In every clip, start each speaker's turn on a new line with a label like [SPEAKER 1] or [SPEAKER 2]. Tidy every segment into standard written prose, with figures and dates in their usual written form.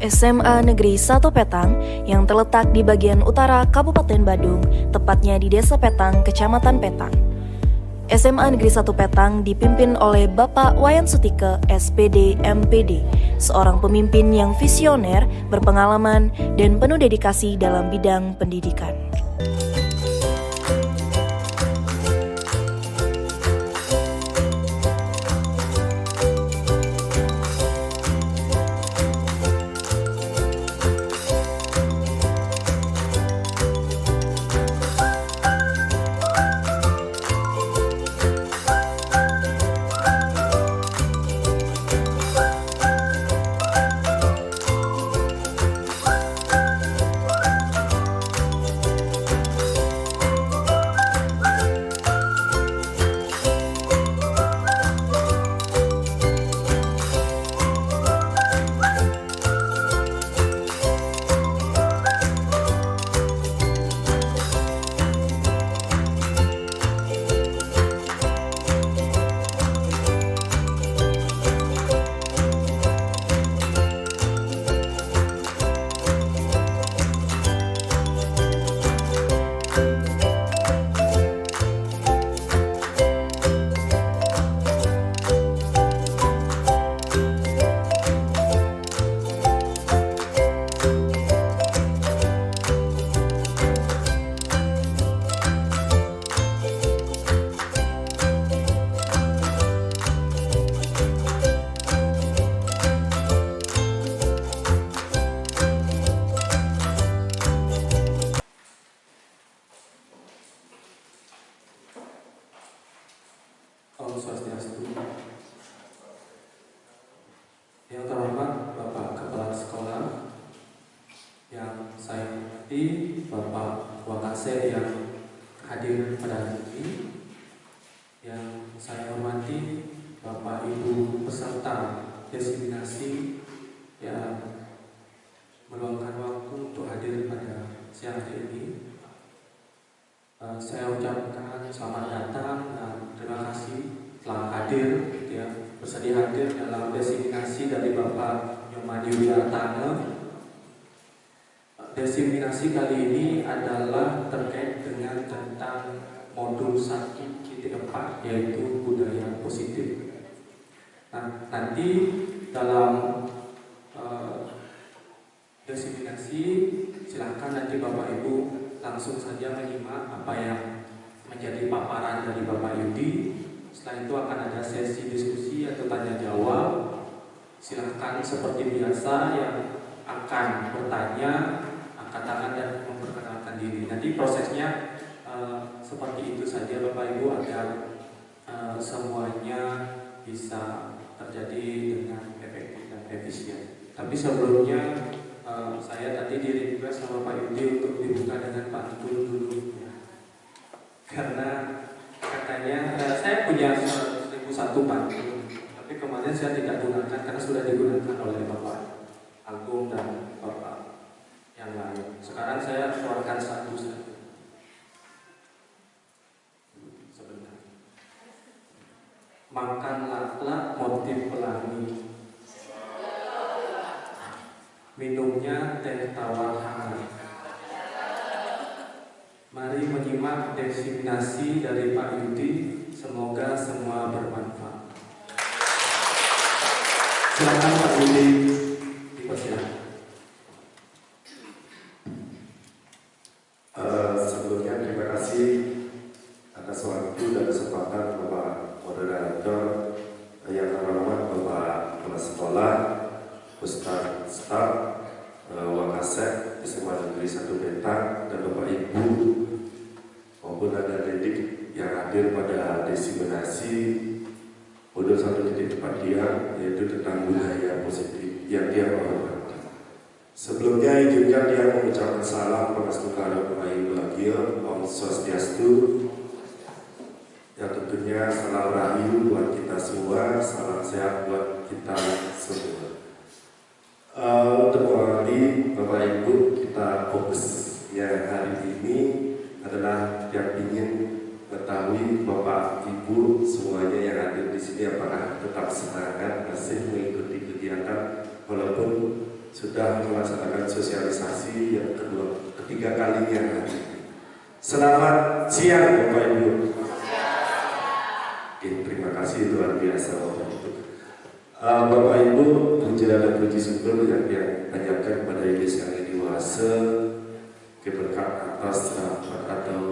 [SPEAKER 1] SMA Negeri 1 Petang yang terletak di bagian utara Kabupaten Badung, tepatnya di Desa Petang, Kecamatan Petang. SMA Negeri 1 Petang dipimpin oleh Bapak Wayan Sutike, SPD, MPD, seorang pemimpin yang visioner, berpengalaman, dan penuh dedikasi dalam bidang pendidikan.
[SPEAKER 2] Om Swastiastu. Yang terhormat Bapak Kepala Sekolah, yang saya hormati Bapak Wakase yang hadir pada hari ini, yang saya hormati Bapak Ibu peserta diseminasi yang meluangkan waktu untuk hadir pada siang hari ini. Saya ucapkan selamat datang dan terima kasih telah hadir, bersedia hadir dalam diseminasi dari Bapak Nyomadi Wiratana. Diseminasi kali ini adalah terkait dengan tentang modul 1.4, yaitu budaya positif. Nah, nanti dalam diseminasi silakan nanti Bapak Ibu langsung saja menyimak apa yang menjadi paparan dari Bapak Yudi. Setelah itu akan ada sesi diskusi atau tanya jawab. Silakan seperti biasa yang akan bertanya angkat tangan dan memperkenalkan diri. Nanti prosesnya seperti itu saja Bapak Ibu, agar semuanya bisa terjadi dengan efektif dan efisien. Tapi sebelumnya saya tadi di-request sama Pak Yudi untuk dibuka dengan pantun dulu ya. Karena katanya saya punya 1001 pantun, tapi kemarin saya tidak gunakan karena sudah digunakan oleh Bapak Agung dan Bapak yang lain. Sekarang saya keluarkan satu saja. Sebentar. Makanlah motif pelangi, minumnya teh tawar hangat. Mari menyimak diseminasi dari Pak Yudi. Semoga semua bermanfaat. Silakan Pak Yudi, dipersilakan.
[SPEAKER 3] Sebelumnya terima kasih atas waktu dan kesempatan Bapak Moderator, yang terhormat Bapak Kepala Sekolah, Ustaz Staf, Wakasek SMA Negeri 1 Petang, dan Bapak Ibu maupun ada didik yang hadir pada diseminasi modul 1.4 dia, yaitu tentang budaya positif yang dia hormati. Sebelumnya izinkan dia mengucapkan salam Pangastuhara Rahayu Bahagia, Om Swastiastu, yang tentunya salam rahayu buat kita semua, salam sehat buat kita semua. Untuk mengawali Bapak Ibu, kita fokus yang hari ini adalah yang ingin mengetahui Bapak Ibu semuanya yang hadir di sini apakah tetap semangat masih mengikuti kegiatan walaupun sudah melaksanakan sosialisasi yang ketiga kalinya hari ini. Selamat siang Bapak Ibu. Oke, terima kasih luar biasa Bapak Ibu. Bapak Ibu, puji dan puji syukur yang panjatkan kepada Yesus yang dewasa, keberkat atas rahmat atau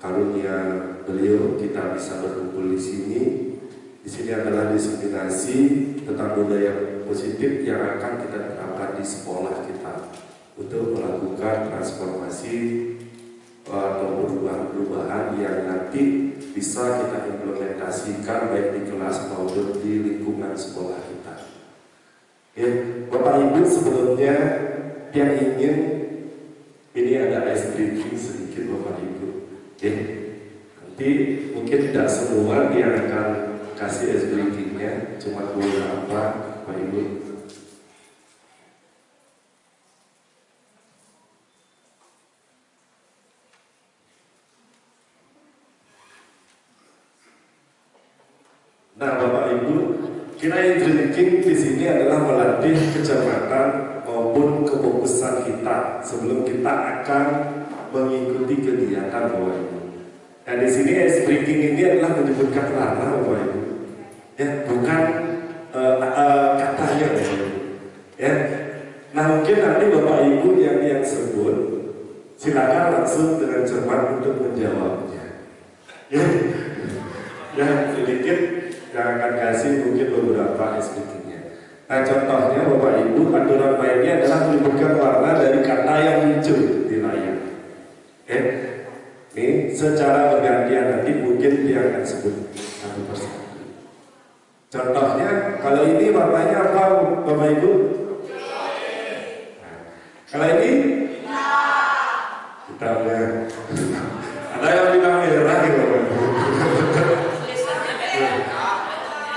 [SPEAKER 3] karunia beliau kita bisa berkumpul di sini. Di sini adalah diseminasi tentang budaya positif yang akan kita terapkan di sekolah kita untuk melakukan transformasi atau perubahan yang nanti bisa kita implementasikan baik di kelas maupun di lingkungan sekolah kita. Ya, Bapak Ibu, sebelumnya yang ingin ini ada ice breaking sedikit Bapak Ibu. Ya, nanti mungkin tidak semua yang akan kasih ice breakingnya, cuma beberapa Bapak Ibu. Nah, Bapak Ibu, kira drinking di sini adalah melatih kecermatan maupun kefokusan kita sebelum kita akan mengikuti kegiatan Bapak Ibu. Nah, di sini ice breaking ini adalah menyebutkan warna Bapak Ibu. Ya, bukan katanya Bapak Ibu. Ya. Nah, mungkin nanti Bapak Ibu yang sebut silakan langsung dengan cermat untuk menjawabnya. Ya, ya sedikit yang akan kasih mungkin beberapa SPT-nya. Nah, contohnya Bapak Ibu, aturan mainnya adalah menyebutkan warna dari kata yang muncul di layar. Ini secara bergantian nanti mungkin dia akan sebut satu persatu. Contohnya, kalau ini warnanya apa Bapak Ibu? Nah, kalau ini? Hitamnya. Ada yang bilang merah gitu Bapak Ibu.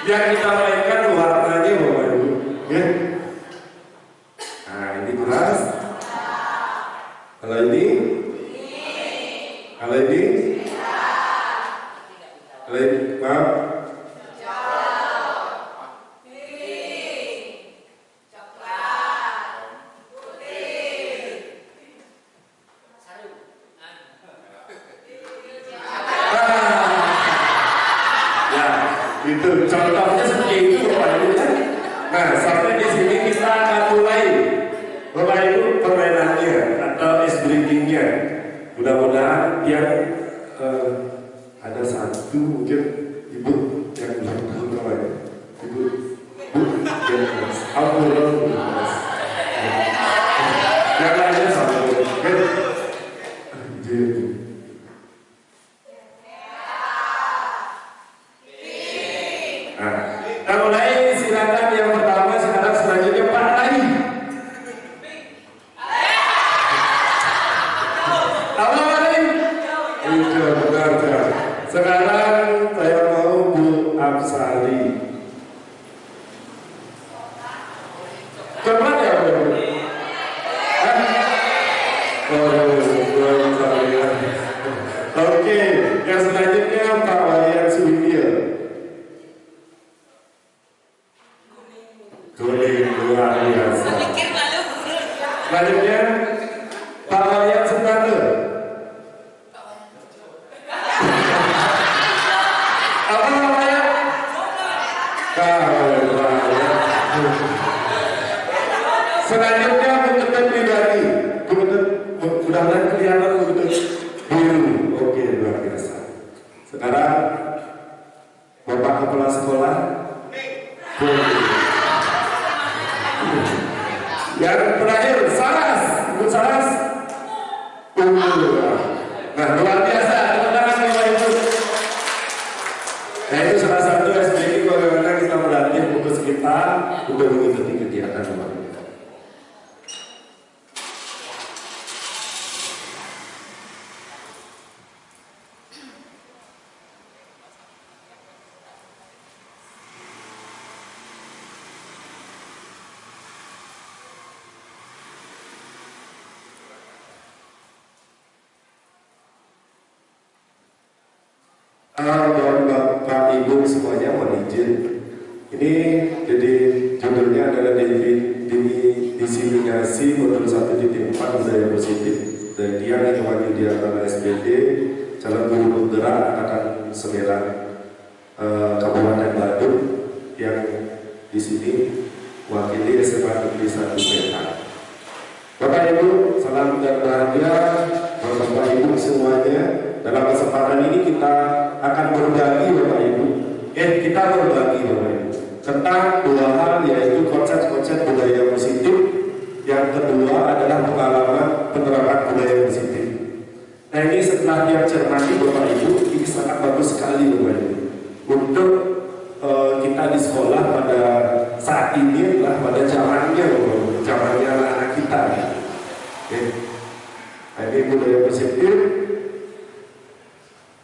[SPEAKER 3] Yang kita mainkan warnanya Bapak Ibu, ya. Nah, ini jelas. Kalau ini, kalau ini, kalau ini, maaf. Itu contohnya seperti itu Bapak Ibu kan. Nah, sampai di sini kita akan mulai Bapak Ibu permainannya atau ice breaking-nya. Mudah-mudahan yang ada satu mungkin Ibu yang belum tahu namanya. Ibu, Mas, Mas. Yang lainnya sama. Nah, mulai silakan yang pertama sekarang selanjutnya Pak Rai. Halo Pak Rai. Itu benar. Sekarang saya mau Bu Absari. Cepat ya Bu. Oke, yang selanjutnya Pak Wayan Suwindia. Kuning luar biasa. Selanjutnya Pak Wayan Sukarno. Apa namanya? Selanjutnya Bukit Pribadi. Mudah-mudahan kelihatan Bukit biru. Oke, luar biasa. Sekarang Bapak Kepala Sekolah. Yang terakhir, Saras, ikut Saras. Nah, luar biasa, teman-teman Bapak Ibu. Nah, itu salah satu SPG bagaimana kita melatih fokus kita untuk mengikuti kegiatan Bapak Ibu. Dan Bapak Ibu semuanya mohon izin. Ini jadi judulnya adalah definisi diseminasi modul 1.4 budaya positif dari dia yang mewakili di antara SBD calon guru penggerak Angkatan 9 Kabupaten Badung yang di sini mewakili SMA Negeri 1 Petak. Bapak Ibu, salam dan bahagia Bapak Ibu semuanya. Dalam kesempatan ini kita akan berbagi Bapak Ibu. Kita berbagi Bapak Ibu tentang dua hal, yaitu konsep-konsep budaya positif. Yang kedua adalah pengalaman penerapan budaya positif. Nah, ini setelah dia cermati Bapak Ibu, ini sangat bagus sekali Bapak Ibu untuk kita di sekolah pada saat ini adalah pada zamannya Bapak Ibu, zamannya anak-anak kita. Nah, ini budaya positif.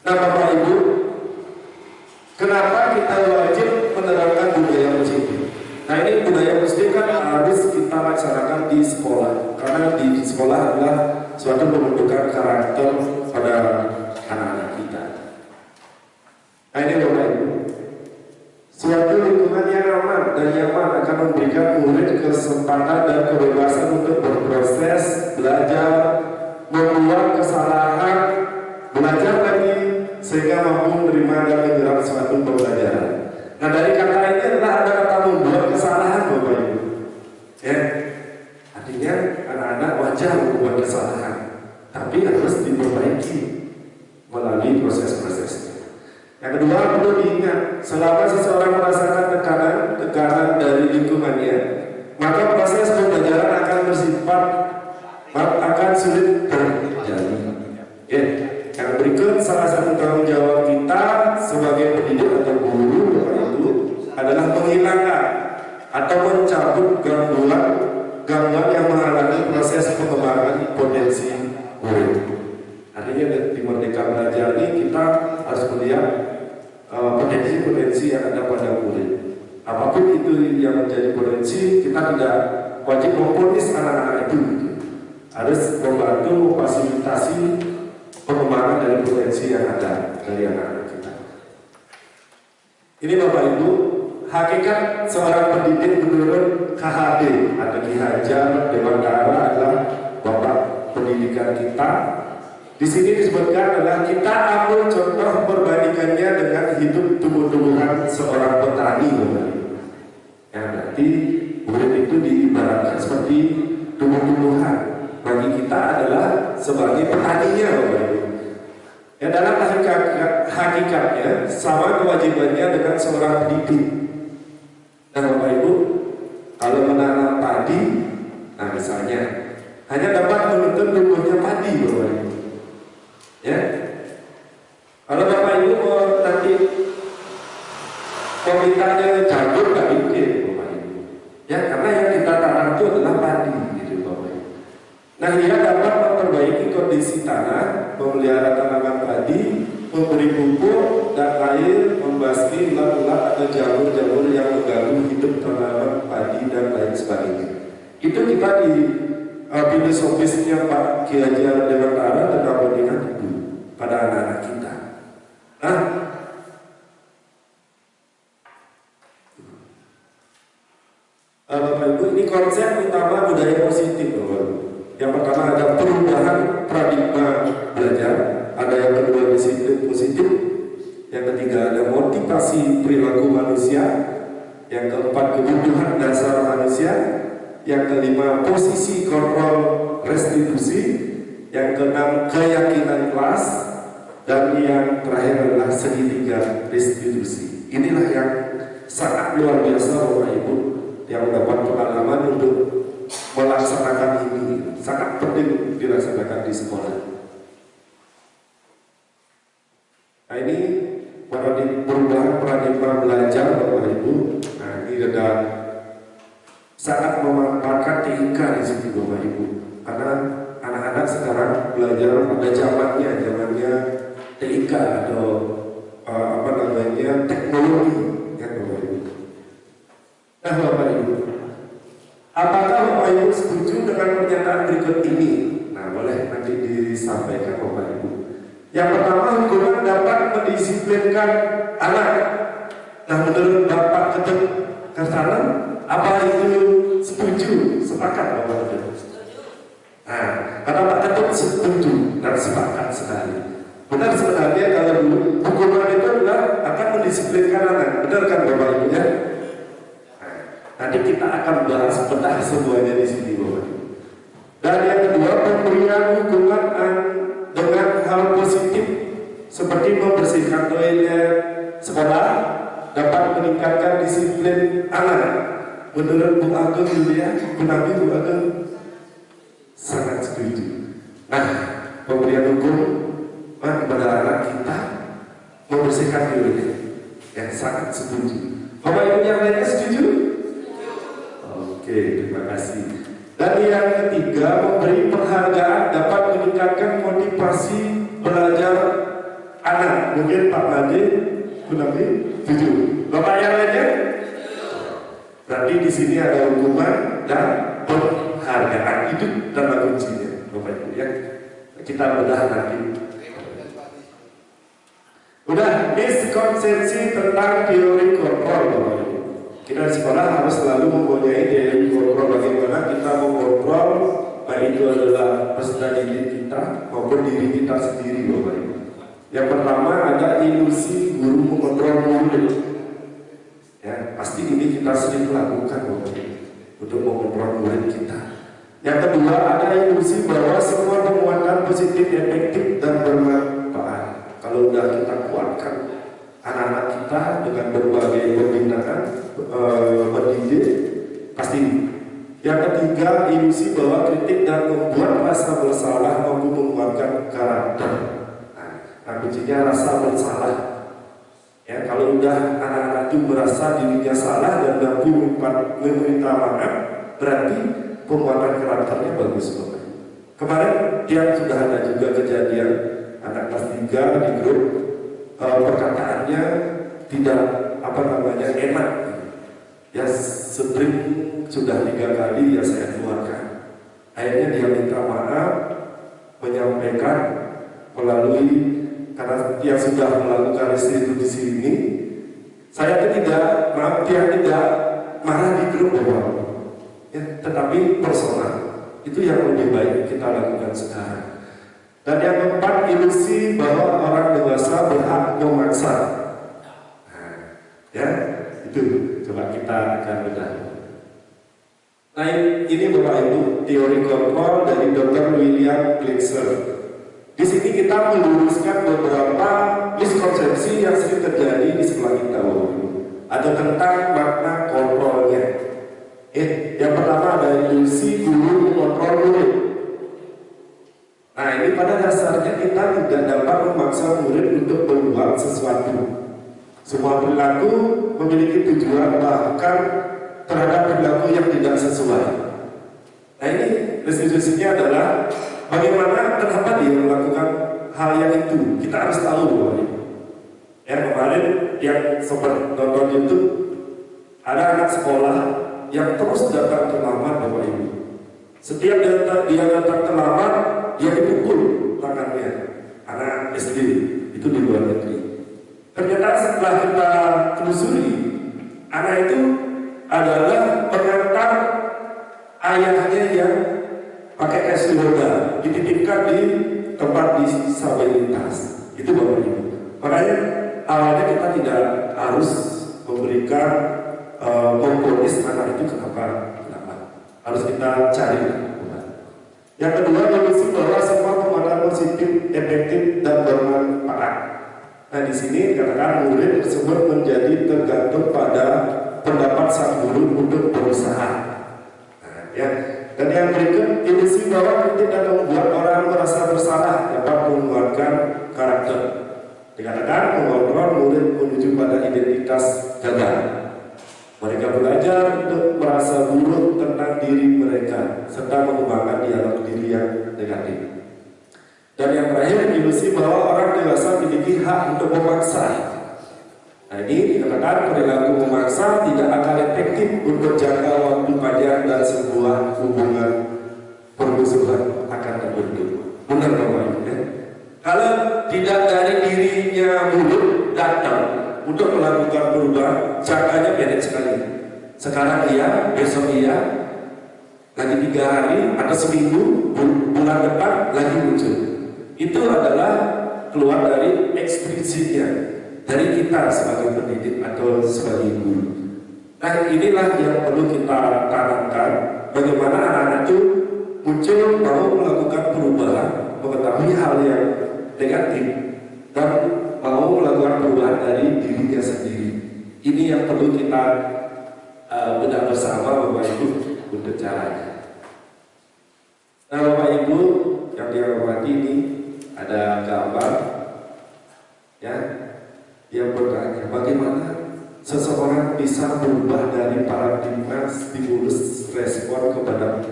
[SPEAKER 3] Nah Bapak Ibu, kenapa kita wajib menerapkan budaya positif? Nah, ini budaya positif kan harus kita laksanakan di sekolah, karena di sekolah adalah suatu pembentukan karakter pada anak-anak kita. Nah, ini Bapak Ibu, suatu lingkungan yang aman dan nyaman akan memberikan murid kesempatan dan kebebasan untuk berproses, belajar, membuat kesalahan, belajar lagi, sehingga mampu menerima dan menyerap suatu pembelajaran. Nah, dari kata ini adalah ada kata membuat kesalahan Bapak Ibu. Artinya anak-anak wajar membuat kesalahan, tapi harus diperbaiki melalui proses-prosesnya. Yang kedua, perlu diingat, selama seseorang merasakan tekanan dari lingkungannya, maka proses pembelajaran akan bersifat akan sulit terjadi. Yang berikut, salah satu tanggung jawab kita sebagai pendidik atau guru Bapak Ibu adalah menghilangkan atau mencabut gangguan yang menghalangi proses pengembangan potensi murid. Artinya di Merdeka Belajar ini kita harus melihat potensi-potensi yang ada pada murid. Apapun itu yang menjadi potensi, kita tidak wajib memponis anak-anak itu. Harus membantu memfasilitasi pengembangan dari potensi yang ada dari anak-anak kita. Ini Bapak Ibu, hakikat seorang pendidik menurut KHD atau Ki Hajar Dewantara adalah Bapak pendidikan kita. Di sini disebutkan adalah kita ambil contoh perbandingannya dengan hidup tumbuh-tumbuhan seorang petani Bapak Ibu. Yang berarti murid itu diibaratkan seperti tumbuh-tumbuhan. Bagi kita adalah sebagai petaninya Bapak Ibu. Ya, dalam hakikatnya sama kewajibannya dengan seorang pendidik. Nah Bapak Ibu, kalau menanam padi, nah misalnya hanya dapat menuntun tumbuhnya padi Bapak Ibu. Ya, kalau Bapak Ibu mau nanti mintanya jagung nggak mungkin Bapak Ibu. Ya, karena yang kita tanam itu adalah padi, gitu Bapak Ibu. Nah, dia dapat memperbaiki kondisi tanah, memelihara tanaman padi, memberi pupuk dan air, membasmi ulat-ulat atau jamur-jamur yang mengganggu hidup tanaman padi dan lain sebagainya. Itu kita di filosofisnya Pak Ki Hajar Dewantara tentang pendidikan itu pada anak-anak kita. Nah, Bapak Ibu, ini konsep utama budaya positif Bapak Ibu. Yang pertama ada perubahan paradigma belajar, ada yang kedua disiplin positif, yang ketiga ada motivasi perilaku manusia, yang keempat kebutuhan dasar manusia, yang kelima posisi kontrol restitusi, yang keenam keyakinan kelas, dan yang terakhir adalah segitiga restitusi. Inilah yang sangat luar biasa Bapak Ibu yang mendapat pengalaman untuk melaksanakan ini. Sangat penting dilaksanakan di sekolah. Nah, ini perubahan paradigma belajar Bapak Ibu. Nah, ini ada sangat memanfaatkan TIK di sini Bapak Ibu. Karena anak-anak sekarang belajar pada zamannya TIK atau teknologi ya Bapak Ibu. Nah Bapak Ibu, apakah Bapak Ibu setuju dengan pernyataan berikut ini? Nah, boleh nanti disampaikan Bapak Ibu. Yang pertama, hukuman dapat mendisiplinkan anak. Nah, menurut Bapak Ketum Karsalan, apa itu setuju, sepakat? Sepakat Bapak Ibu? Nah, karena Pak Ketum setuju dan sepakat sekali. Benar sebenarnya kalau dulu hukuman itu adalah akan mendisiplinkan anak. Benar kan Bapak Ibu ya? Nah, nanti kita akan bahas bedah semuanya di sini Bapak Ibu. Dan yang kedua, pemberian hukuman dengan hal positif seperti membersihkan toilet sekolah dapat meningkatkan disiplin anak. Menurut Bu Ageng Yulia, Bu Nabi, Bu Ageng sangat setuju. Nah, pemberian hukum kepada anak kita membersihkan dirinya, yang sangat setuju. Bapak Ibu yang lainnya setuju? Oke, terima kasih. Dan yang ketiga, memberi penghargaan dapat meningkatkan motivasi belajar anak. Mungkin Pak Made, Bu Nabi, setuju. Bapak yang lainnya? Berarti di sini ada hukuman dan penghargaan, itu dalam kuncinya, Bapak Ibu ya. Kita bedah nanti. Udah, miskonsepsi tentang teori kontrol, Bapak Ibu. Kita di sekolah harus selalu mempunyai teori kontrol bagaimana kita mengontrol baik itu adalah peserta didik kita maupun diri kita sendiri, Bapak Ibu. Yang pertama ada ilusi guru mengontrol murid. Ya, pasti ini kita sering lakukan Bapak Ibu untuk mengontrol murid kita. Yang kedua ada ilusi bahwa semua penguatan positif efektif dan bermanfaat. Kalau sudah kita kuatkan anak-anak kita dengan berbagai pembinaan pendidik pasti. Yang ketiga ilusi bahwa kritik dan membuat rasa bersalah mampu menguatkan karakter. Nah, kuncinya rasa bersalah. Ya, kalau udah anak-anak itu merasa dirinya salah dan mampu meminta maaf, berarti penguatan karakternya bagus Bapak. Kemarin yang sudah ada juga kejadian anak kelas 3 di grup perkataannya tidak enak. Ya sering sudah 3 kali ya saya keluarkan. Akhirnya dia minta maaf, menyampaikan melalui karena dia sudah melakukan restitusi ini, saya tidak marah di grup Bapak, ya, tetapi personal itu yang lebih baik kita lakukan sekarang. Dan yang keempat ilusi bahwa orang dewasa berhak memaksa. Nah, ya itu coba kita akan bedah. Nah ini Bapak Ibu teori kontrol dari Dr. William Glasser. Di sini kita meluruskan beberapa miskonsepsi yang sering terjadi di sekolah kita. Ada tentang makna kontrolnya. Yang pertama ada ilusi guru mengontrol murid. Nah ini pada dasarnya kita tidak dapat memaksa murid untuk berbuat sesuatu. Semua perilaku memiliki tujuan bahkan terhadap perilaku yang tidak sesuai. Nah ini restitusinya adalah bagaimana, kenapa dia melakukan hal yang itu? Kita harus tahu bahwa ya kemarin yang sempat nonton YouTube ada anak sekolah yang terus datang terlambat Bapak Ibu. Setiap dia datang terlambat, dia dipukul tangannya. Anak SD itu di luar negeri. Ternyata setelah kita telusuri, anak itu adalah pengantar ayahnya yang pakai kursi roda, dititipkan di tempat disabilitas. Itu Bapak Ibu. Makanya awalnya kita tidak harus memberikan memponis anak itu kenapa. Harus kita cari. Yang kedua, ilusi bahwa semua penguatan positif, efektif dan bermanfaat. Nah di sini dikatakan murid tersebut menjadi tergantung pada pendapat sang guru untuk berusaha. Nah, ya. Dan yang berikut, ilusi bahwa kritik dan membuat orang merasa bersalah dapat menguatkan karakter. Dikatakan mengontrol murid menuju pada identitas gagal. Mereka belajar untuk merasa buruk tentang diri mereka serta mengembangkan dialog diri yang negatif. Dan yang terakhir, ilusi bahwa orang dewasa memiliki hak untuk memaksa. Nah ini dikatakan perilaku memaksa tidak akan efektif untuk jangka waktu panjang dan sebuah hubungan permusuhan akan terbentuk. Benar Bapak Ibu ya? Kalau tidak dari dirinya mulut datang untuk melakukan perubahan, jangkanya pendek sekali. Sekarang iya, besok iya, lagi 3 hari atau seminggu, bulan depan lagi muncul. Itu adalah keluar dari ekspresinya dari kita sebagai pendidik atau sebagai guru. Nah, inilah yang perlu kita tanamkan, bagaimana anak-anak itu muncul mau melakukan perubahan, mengetahui hal yang negatif dan mau melakukan perubahan dari dirinya sendiri. Ini yang perlu kita bedah bersama Bapak Ibu untuk caranya. Nah, Bapak Ibu yang dihormati, ini ada gambar ya yang bertanya bagaimana seseorang bisa berubah dari paradigma stimulus respon kepada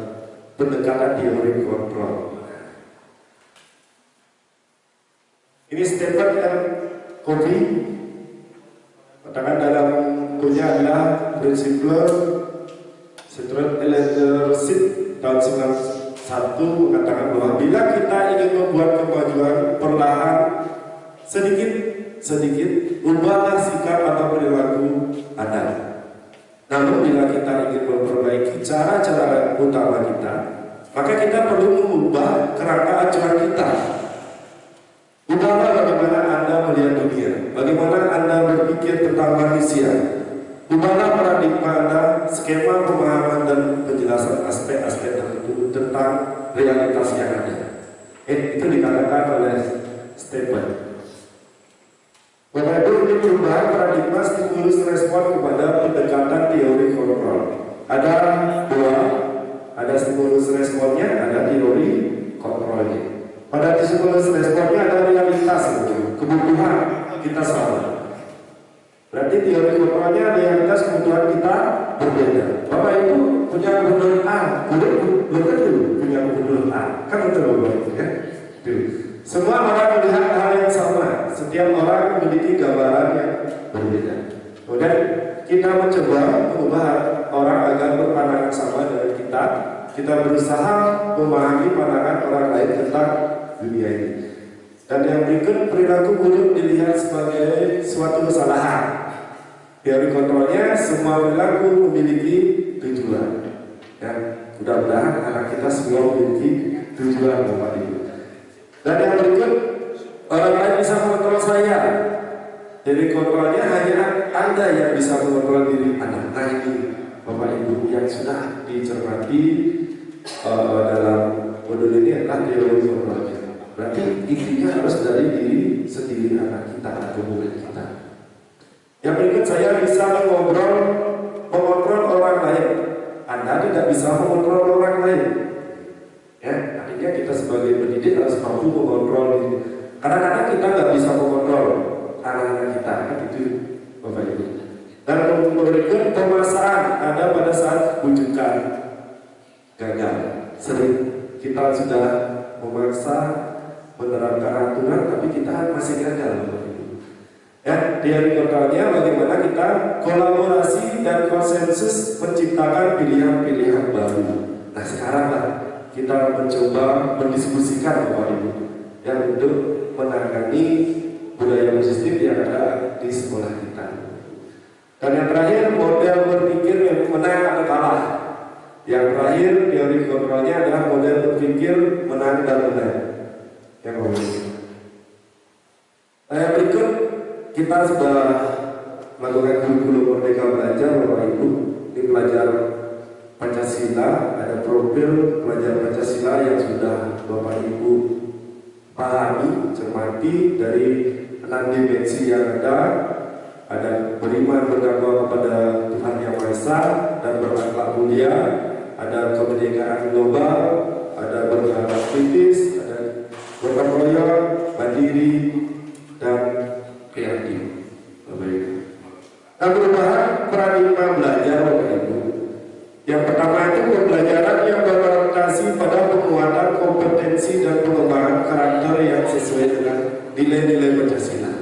[SPEAKER 3] pendekatan teori kontrol. Ini Stephen R. Covey katakan dalam bukunya adalah Principle Strength Leadership tahun 91 mengatakan bahwa bila kita ingin membuat kemajuan perlahan sedikit ubahlah sikap atau perilaku Anda. Namun bila kita ingin memperbaiki cara-cara utama kita, maka kita perlu mengubah kerangka acuan kita. Ubahlah bagaimana Anda melihat dunia, bagaimana Anda berpikir tentang manusia. Ubahlah paradigma Anda, skema pemahaman dan penjelasan aspek-aspek tertentu tentang realitas yang ada. Itu dikatakan oleh Stephen. Bapak Ibu, ini perubahan paradigma stimulus respon kepada pendekatan teori kontrol. Ada dua, ada stimulus responnya, ada teori kontrolnya. Pada stimulus responnya ada realitas, kebutuhan kita sama. Berarti teori kontrolnya realitas kebutuhan kita berbeda. Bapak Ibu punya kebutuhan A, belum tentu punya kebutuhan A. Kan betul Bapak Ibu ya? Semua orang melihat hal yang sama. Setiap orang memiliki gambaran yang berbeda. Kemudian kita mencoba mengubah orang agar berpandangan sama dengan kita. Kita berusaha memahami pandangan orang lain tentang dunia ini. Dan yang berikut, perilaku buruk dilihat sebagai suatu kesalahan. Teori kontrolnya, semua perilaku memiliki tujuan. Dan mudah-mudahan anak kita semua memiliki tujuan Bapak Ibu. Dan yang berikut, orang lain bisa mengontrol saya. Jadi kontrolnya hanya Anda yang bisa mengontrol diri Anda. Nah ini Bapak Ibu yang sudah dicermati dalam modul ini adalah teori kontrolnya. Berarti intinya harus dari diri sendiri anak kita atau murid kita. Yang berikut, saya bisa mengontrol orang lain. Anda tidak bisa mengontrol orang lain. Ya, artinya kita sebagai pendidik harus mampu mengontrol diri. Kadang-kadang kita nggak bisa mengontrol anak-anak kita, kan itu Bapak Ibu. Dan berikut, pemaksaan ada pada saat bujukan gagal. Sering kita sudah memaksa menerapkan aturan, tapi kita masih gagal Bapak Ibu. Ya, teori kontrolnya bagaimana kita kolaborasi dan konsensus menciptakan pilihan-pilihan baru. Nah sekarang lah kita mencoba mendiskusikan Bapak Ibu yang untuk menangani budaya positif yang ada di sekolah kita. Dan yang terakhir, model berpikir yang menang atau kalah. Yang terakhir, teori kontrolnya adalah model berpikir menang dan menang. Yang berikut. Nah, yang berikut kita sudah melakukan kurikulum Merdeka Belajar Bapak Ibu. Ini pelajar Pancasila, ada profil pelajar Pancasila yang sudah Bapak Ibu pahami, cermati dari 6 dimensi yang ada beriman berdakwa kepada Tuhan Yang Maha Esa dan berakhlak mulia, ada kemerdekaan global, ada bergerak kritis, ada gotong royong, mandiri, dan kreatif. Bapak Ibu. Nah, perubahan paradigma belajar Bapak Ibu. Yang pertama itu pembelajaran yang berorientasi pada penguatan kompetensi dan pengembangan karakter yang sesuai dengan nilai-nilai Pancasila.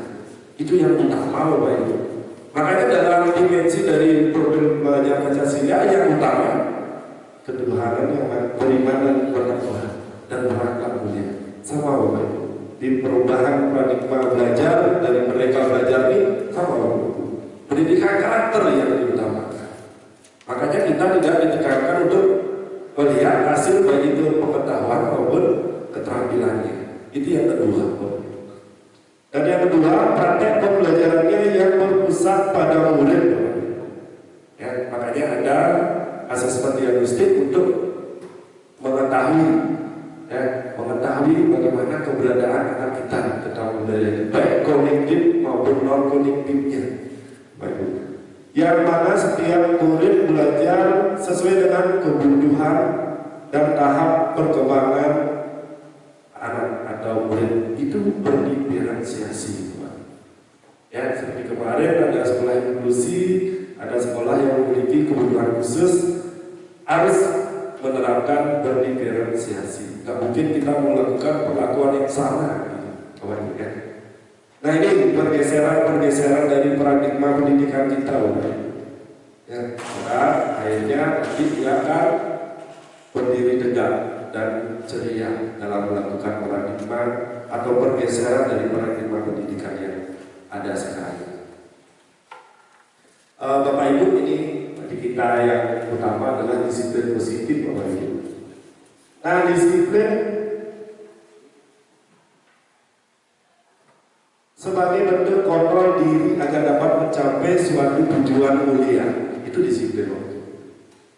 [SPEAKER 3] Itu yang utama Bapak Ibu. Makanya dalam dimensi dari program belajar Pancasila yang utama ketuhanan yang beriman dan bertakwa dan berakhlak mulia. Sama Bapak Ibu. Di perubahan paradigma belajar dari Merdeka Belajar ini sama Bapak Ibu. Pendidikan karakter yang diutamakan. Makanya kita tidak ditekankan untuk melihat berhasil baik itu pengetahuan maupun keterampilannya. Itu yang kedua. Dan yang kedua, praktek pembelajarannya yang berpusat pada murid. Ya, makanya ada asesmen diagnostik untuk mengetahui bagaimana keberadaan anak kita tentang budaya, baik kognitif maupun non kognitifnya. Yang mana setiap murid belajar sesuai dengan kebutuhan dan tahap perkembangan anak atau murid itu berdiferensiasi. Ya, seperti kemarin ada sekolah inklusi, ada sekolah yang memiliki kebutuhan khusus, harus menerapkan berdiferensiasi. Gak mungkin kita melakukan perlakuan yang sama, ya. Nah ini pergeseran dari paradigma pendidikan kita, ya. Maka akhirnya nanti dia akan berdiri tegak dan ceria dalam melakukan paradigma atau pergeseran dari paradigma pendidikan yang ada sekarang. Bapak Ibu, ini bagi kita yang utama adalah disiplin positif, Bapak Ibu. Nah, disiplin sebagai bentuk kontrol diri agar dapat mencapai suatu tujuan mulia, itu disiplin, Bapak Ibu.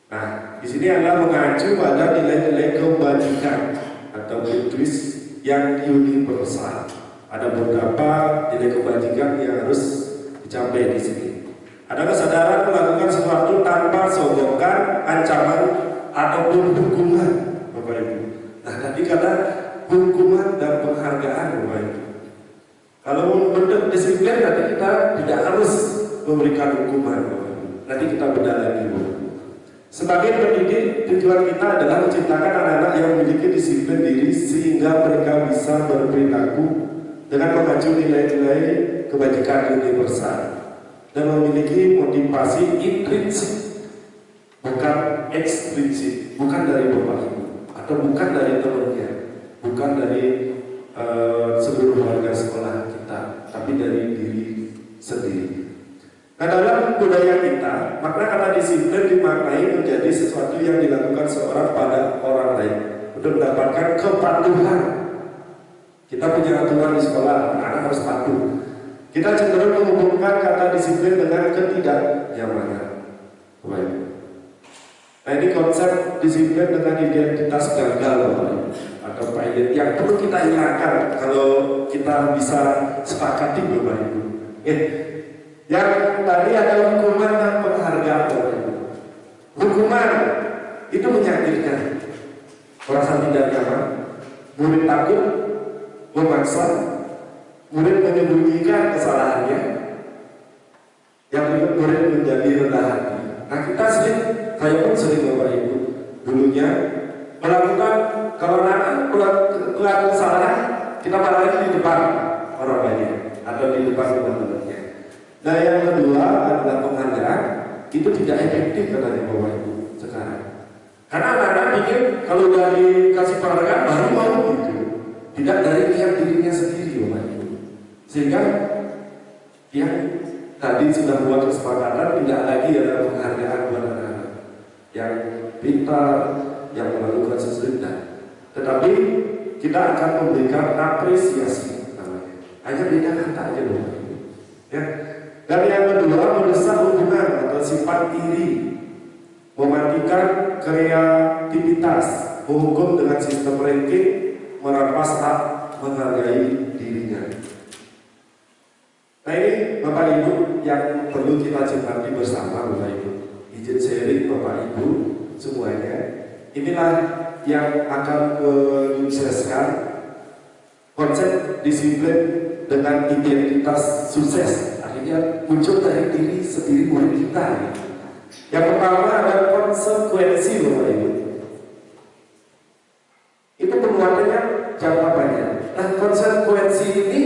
[SPEAKER 3] Nah, di sini adalah mengacu pada nilai-nilai kebajikan atau virtues yang universal. Ada beberapa nilai kebajikan yang harus dicapai di sini. Ada kesadaran melakukan sesuatu tanpa sogokan, ancaman, ataupun hukuman, Bapak Ibu. Nah, tadi kata hukuman dan penghargaan, Bapak Ibu. Kalau bentuk disiplin, nanti kita tidak harus memberikan hukuman, Bapak Ibu. Nanti kita beda lagi, Bapak Ibu. Sebagai pendidik, tujuan kita adalah menciptakan anak-anak yang memiliki disiplin diri sehingga mereka bisa berperilaku dengan mengacu nilai-nilai kebajikan universal dan memiliki motivasi intrinsik, bukan ekstrinsik, bukan dari bapak ibu atau bukan dari temannya, bukan dari seluruh warga sekolah kita, tapi dari diri sendiri. Nah, dalam budaya kita, makna kata disiplin dimaknai menjadi sesuatu yang dilakukan seorang pada orang lain untuk mendapatkan kepatuhan. Kita punya aturan di sekolah, anak harus patuh. Kita cenderung menghubungkan kata disiplin dengan ketidaknyamanan. Baik. Nah, ini konsep disiplin dengan identitas gagal, atau pilot yang perlu kita hilangkan kalau kita bisa sepakati, Bapak Ibu. Yang tadi ada hukuman dan penghargaan. Hukuman itu menyakitkan, merasa tidak nyaman, murid takut, memaksa, murid menyembunyikan kesalahannya, yang murid menjadi rendah hati. Nah, kita sering, saya pun sering, Bapak Ibu, dulunya melakukan, kalau anak melakukan kesalahan, kita marahin di depan orang banyak atau di depan teman-temannya. Nah, yang kedua adalah penghargaan. Itu tidak efektif katanya Bapak Ibu sekarang. Karena anak-anak pikir kalau udah dikasih penghargaan baru mau gitu. Tidak dari niat dirinya sendiri, Bapak Ibu. Sehingga yang tadi sudah buat kesepakatan tidak lagi ada penghargaan buat anak-anak yang pintar, yang melakukan sesuatu. Tetapi kita akan memberikan apresiasi namanya. Hanya beda kata aja, Bapak Ibu. Ya. Dan yang kedua, mendesak hubungan atau sifat iri, mematikan kreativitas, menghukum dengan sistem ranking, merampas hak menghargai dirinya. Nah, ini Bapak Ibu yang perlu kita cermati bersama, Bapak Ibu. Izin sharing Bapak Ibu semuanya. Inilah yang akan menyukseskan konsep disiplin dengan identitas sukses. Muncul dari diri sendiri murid kita. Yang pertama ada konsekuensi, Bapak Ibu. Itu penguatannya jangka panjang. Nah, konsekuensi ini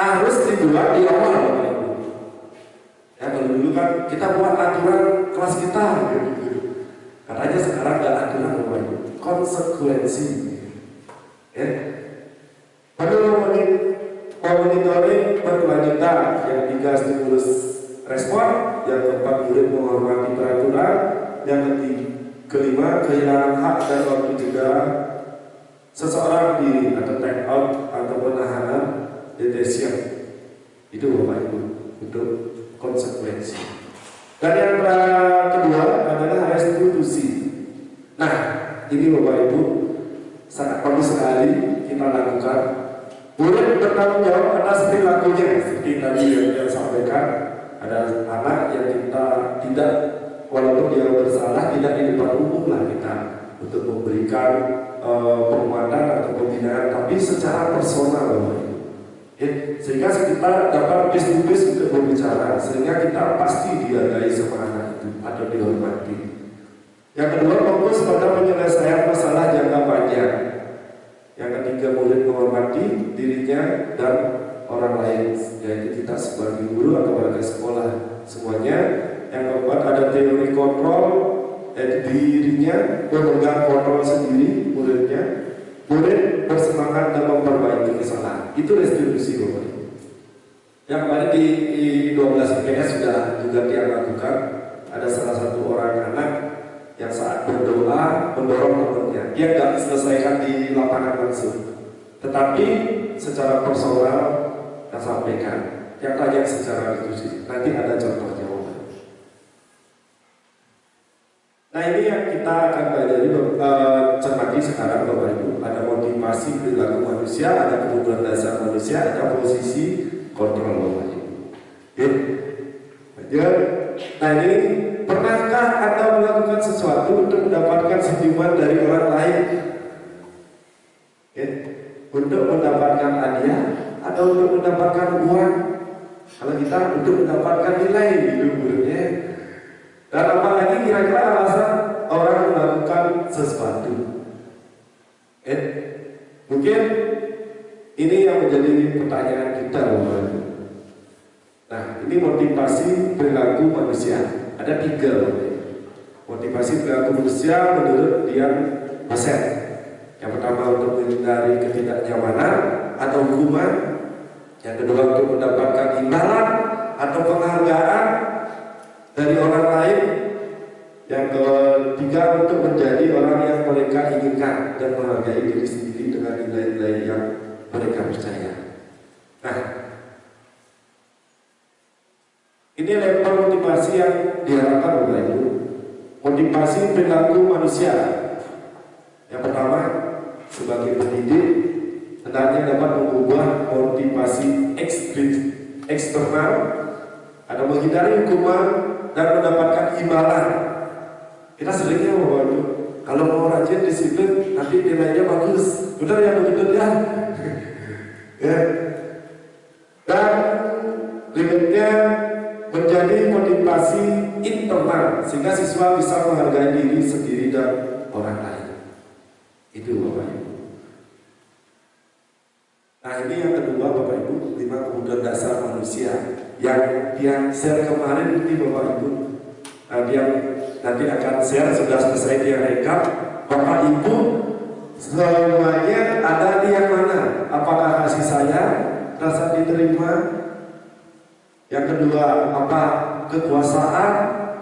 [SPEAKER 3] harus dibuat di awal, Bapak Ibu. Ya, kalau dulu kan kita buat aturan kelas kita, gitu. Katanya sekarang nggak aturan, Bapak Ibu. Konsekuensi. Ya. Perlu monitoring berkelanjutan, yang tiga stimulus respon, yang keempat murid menghormati peraturan, yang kelima, kehilangan hak dan waktu jeda seseorang di atau take out atau penahanan detention. Itu Bapak Ibu untuk konsekuensi. Dan yang kedua adalah restitusi. Nah, ini Bapak Ibu sangat bagus sekali kita lakukan. Murid bertanggung jawab atas perilakunya. Seperti tadi yang saya sampaikan, ada anak yang kita tidak, walaupun dia bersalah, tidak di depan umum lah kita untuk memberikan penguatan atau pembinaan, tapi secara personal Bapak Ibu. Sehingga kita dapat face to face untuk berbicara, sehingga kita pasti dihargai sama anak itu atau dihormati. Yang kedua, fokus pada penyelesaian masalah jangka panjang. Yang ketiga, murid menghormati dirinya dan orang lain, yaitu kita sebagai guru atau warga sekolah semuanya. Yang keempat, ada teori kontrol, yaitu dirinya memegang kontrol sendiri muridnya. Murid bersemangat dan memperbaiki kesalahan. Itu restitusi Bapak Ibu. Yang kemarin di 12 IPS sudah juga dia lakukan. Ada salah satu orang anak yang saat berdoa mendorong temannya. Dia nggak selesaikan di lapangan langsung, tetapi secara personal saya sampaikan. Yang tanya secara restitusi. Nanti ada contohnya. Nah, ini yang kita akan pelajari cermati sekarang Bapak Ibu. Ada motivasi perilaku manusia, ada kebutuhan dasar manusia, ada posisi kontrol Bapak Ibu. Nah, ini pernahkah Anda melakukan sesuatu untuk mendapatkan senyuman dari orang lain? Untuk mendapatkan hadiah atau untuk mendapatkan uang? Kalau kita untuk mendapatkan nilai hidup buruknya. Dan apalagi kira-kira alasan orang melakukan sesuatu. Mungkin ini yang menjadi pertanyaan kita, Bapak. Nah, ini motivasi perilaku manusia. Ada 3, Bapak. Motivasi perilaku manusia menurut Dian Baset. Yang pertama, untuk menghindari ketidaknyamanan atau hukuman. Yang kedua, untuk mendapatkan imbalan atau penghargaan dari orang lain. Yang ketiga, untuk menjadi orang yang mereka inginkan dan menghargai diri sendiri dengan nilai-nilai yang mereka percaya. Nah, ini level motivasi yang diharapkan Bapak Ibu. Motivasi perilaku manusia. Yang pertama, sebagai pendidik hendaknya dapat mengubah motivasi eksternal, ada menghindari hukuman dan mendapatkan imbalan. Kita seringnya Bapak Ibu, kalau mau rajin disiplin nanti nilainya bagus. Benar ya begitu ya? Ya. Dan berikutnya menjadi motivasi internal sehingga siswa bisa menghargai diri sendiri dan orang lain. Itu Bapak Ibu. Nah, ini yang kedua Bapak Ibu, 5 kebutuhan dasar manusia yang share kemarin ini Bapak Ibu. Yang nanti akan share sudah selesai dia rekap. Bapak Ibu semuanya ada di yang mana? Apakah kasih sayang, rasa diterima? Yang kedua, apa kekuasaan?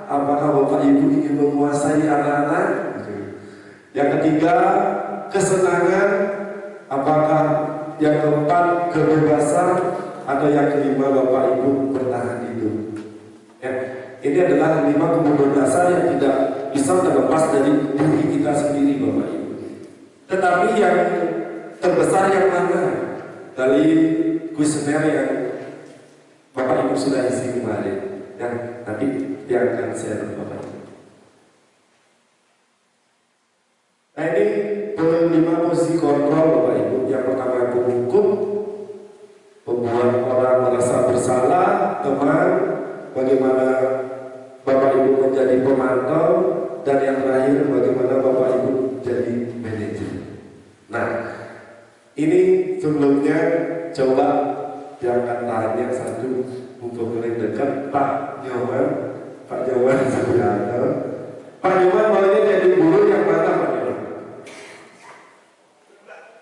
[SPEAKER 3] Apakah Bapak Ibu ingin menguasai anak-anak? Yang ketiga, kesenangan. Apakah yang keempat, kebebasan? Atau yang kelima, Bapak Ibu bertahan hidup? Ini adalah 5 kebutuhan dasar yang tidak bisa terlepas dari diri kita sendiri Bapak Ibu. Tetapi yang terbesar yang mana? Dari kuesioner yang Bapak Ibu sudah isi kemarin, yang nanti dia akan share Bapak Ibu. Nah, ini 5 posisi kontrol Bapak Ibu. Yang pertama, penghukum, membuat orang merasa bersalah, teman, bagaimana Bapak Ibu menjadi pemantau, dan yang terakhir bagaimana Bapak Ibu jadi manajer. Nah, ini sebelumnya coba yang tanya satu mumpung paling dekat Pak Nyoman, Pak Nyoman Supriyanto. Pak Nyoman maunya jadi guru yang mana Pak Nyoman?